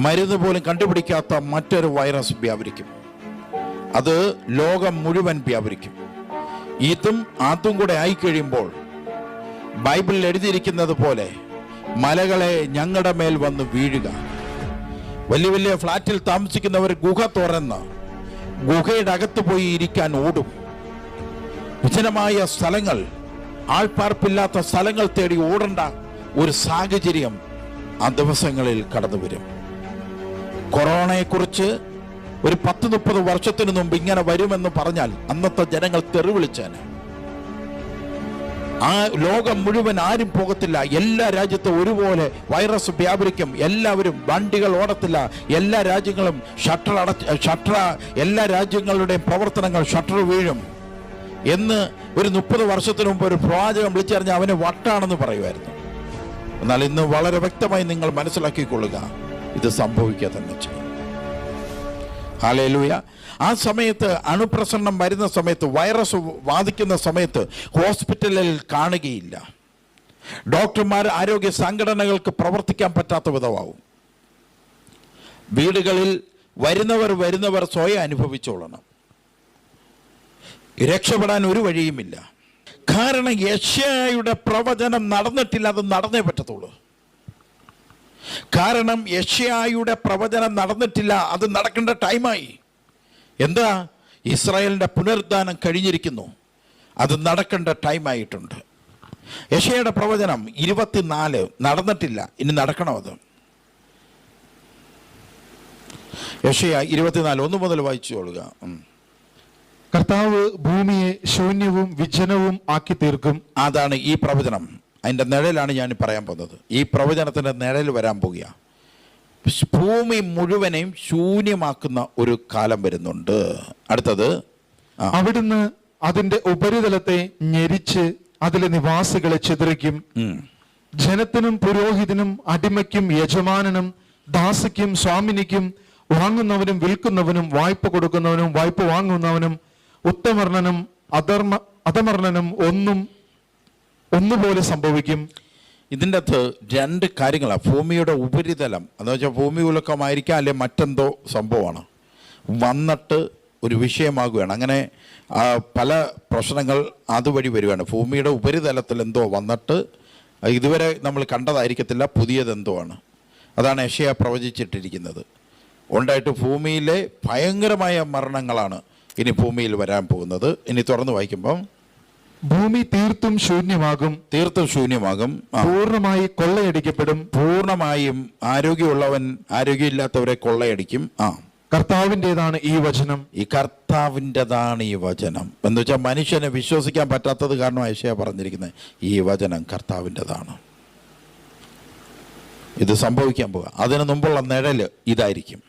മരുന്ന് പോലും കണ്ടുപിടിക്കാത്ത മറ്റൊരു വൈറസ് വ്യാപരിക്കും. അത് ലോകം മുഴുവൻ വ്യാപരിക്കും. ഇതും അതും കൂടെ ആയിക്കഴിയുമ്പോൾ ബൈബിളിൽ എഴുതിയിരിക്കുന്നത് പോലെ മലകളെ ഞങ്ങളുടെ മേൽ വന്ന് വീഴുക. വലിയ വലിയ ഫ്ലാറ്റിൽ താമസിക്കുന്നവർ ഗുഹ തുറന്ന് ഗുഹയുടെ അകത്ത് പോയി ഇരിക്കാൻ ഓടും. വിജനമായ സ്ഥലങ്ങൾ, ആൾപ്പാർപ്പില്ലാത്ത സ്ഥലങ്ങൾ തേടി ഓടേണ്ട ഒരു സാഹചര്യം ആ ദിവസങ്ങളിൽ കടന്നു വരും. കൊറോണയെക്കുറിച്ച് ഒരു 10-30 വർഷത്തിന് മുമ്പ് ഇങ്ങനെ വരുമെന്ന് പറഞ്ഞാൽ അന്നത്തെ ജനങ്ങൾ തെറിവിളിച്ചാണ്. ആ ലോകം മുഴുവൻ ആരും പോകത്തില്ല, എല്ലാ രാജ്യത്തും ഒരുപോലെ വൈറസ് വ്യാപരിക്കും. എല്ലാവരും, വണ്ടികൾ ഓടത്തില്ല, എല്ലാ രാജ്യങ്ങളും ഷട്ടർ എല്ലാ രാജ്യങ്ങളുടെയും പ്രവർത്തനങ്ങൾ ഷട്ടർ വീഴും എന്ന് ഒരു 30 വർഷത്തിന് മുമ്പ് ഒരു പ്രവാചകൻ വിളിച്ചറിഞ്ഞ് അവന് വട്ടാണെന്ന് പറയുമായിരുന്നു. എന്നാൽ ഇന്ന് വളരെ വ്യക്തമായി നിങ്ങൾ മനസ്സിലാക്കിക്കൊള്ളുക, ഇത് സംഭവിക്കുക തന്നെ ചെയ്യും. ഹല്ലേലൂയ. ആ സമയത്ത് അണുപ്രസരണം വരുന്ന സമയത്ത്, വൈറസ് ബാധിക്കുന്ന സമയത്ത് ഹോസ്പിറ്റലിൽ കാണുകയില്ല. ഡോക്ടർമാർ, ആരോഗ്യ സംഘടനകൾക്ക് പ്രവർത്തിക്കാൻ പറ്റാത്ത വിധമാവും. വീടുകളിൽ വരുന്നവർ സ്വയം അനുഭവിച്ചോളണം. രക്ഷപ്പെടാൻ ഒരു വഴിയുമില്ല. കാരണം യെശയ്യായുടെ പ്രവചനം നടന്നിട്ടില്ല, അത് നടന്നേ പറ്റത്തുള്ളൂ. കാരണം യെശയ്യായുടെ പ്രവചനം നടന്നിട്ടില്ല, അത് നടക്കേണ്ട ടൈമായി. എന്താ? ഇസ്രായേലിൻ്റെ പുനരുദ്ധാനം കഴിഞ്ഞിരിക്കുന്നു, അത് നടക്കേണ്ട ടൈമായിട്ടുണ്ട്. യെശയ്യായുടെ പ്രവചനം 24 നടന്നിട്ടില്ല, ഇനി നടക്കണം. അത് യെശയ്യാ 24 1 മുതൽ വായിച്ചുകൊള്ളുക. കർത്താവ് ഭൂമിയെ ശൂന്യവും വിജനവും ആക്കി തീർക്കും. അതാണ് ഈ പ്രവചനം. അതിൻ്റെ നിഴലാണ് ഞാൻ പറയാൻ പോകുന്നത്. ഈ പ്രവചനത്തിൻ്റെ നിഴൽ വരാൻ പോകുക. ഭൂമി മുഴുവനെയും ശൂന്യമാക്കുന്ന ഒരു കാലം വരുന്നുണ്ട്. അടുത്തത്, അവിടുന്ന് അതിന്റെ ഉപരിതലത്തെ ഞെരിച്ച് അതിലെ നിവാസികളെ ചിതറിക്കും. ജനത്തിനും പുരോഹിതനും അടിമയ്ക്കും യജമാനനും ദാസിക്കും സ്വാമിനിക്കും വാങ്ങുന്നവനും വിൽക്കുന്നവനും വായ്പ കൊടുക്കുന്നവനും വായ്പ വാങ്ങുന്നവനും ഉത്തമർണനും അധമർണനും ഒന്നുപോലെ സംഭവിക്കും. ഇതിൻ്റെ അകത്ത് 2 കാര്യങ്ങളാണ്. ഭൂമിയുടെ ഉപരിതലം എന്ന് വെച്ചാൽ ഭൂമി ഉലക്കമായിരിക്കാം, അല്ലെ മറ്റെന്തോ സംഭവമാണ് വന്നിട്ട് ഒരു വിഷയമാകുകയാണ്. അങ്ങനെ പല പ്രശ്നങ്ങൾ അതുവഴി വരികയാണ്. ഭൂമിയുടെ ഉപരിതലത്തിൽ എന്തോ വന്നിട്ട് ഇതുവരെ നമ്മൾ കണ്ടതായിരിക്കത്തില്ല, പുതിയതെന്തോ ആണ്. അതാണ് യെശയ്യാ പ്രവചിച്ചിട്ടിരിക്കുന്നത്. ഉണ്ടായിട്ട് ഭൂമിയിലെ ഭയങ്കരമായ മരണങ്ങളാണ് ഇനി ഭൂമിയിൽ വരാൻ പോകുന്നത്. ഇനി തുറന്ന് വായിക്കുമ്പം, ഭൂമി തീർത്തും ശൂന്യമാകും, പൂർണ്ണമായി കൊള്ളയടിക്കപ്പെടും. പൂർണ്ണമായും ആരോഗ്യമുള്ളവൻ ആരോഗ്യമില്ലാത്തവരെ കൊള്ളയടിക്കും. കർത്താവിൻ്റെതാണ് ഈ വചനം. ഈ കർത്താവിൻ്റെതാണ് ഈ വചനം എന്ന് വെച്ചാൽ മനുഷ്യനെ വിശ്വസിക്കാൻ പറ്റാത്തത് കാരണം യെശയ്യാ പറഞ്ഞിരിക്കുന്നത് ഈ വചനം കർത്താവിൻ്റെതാണ്. ഇത് സംഭവിക്കാൻ പോവുക. അതിനു മുമ്പുള്ള നിഴല് ഇതായിരിക്കും.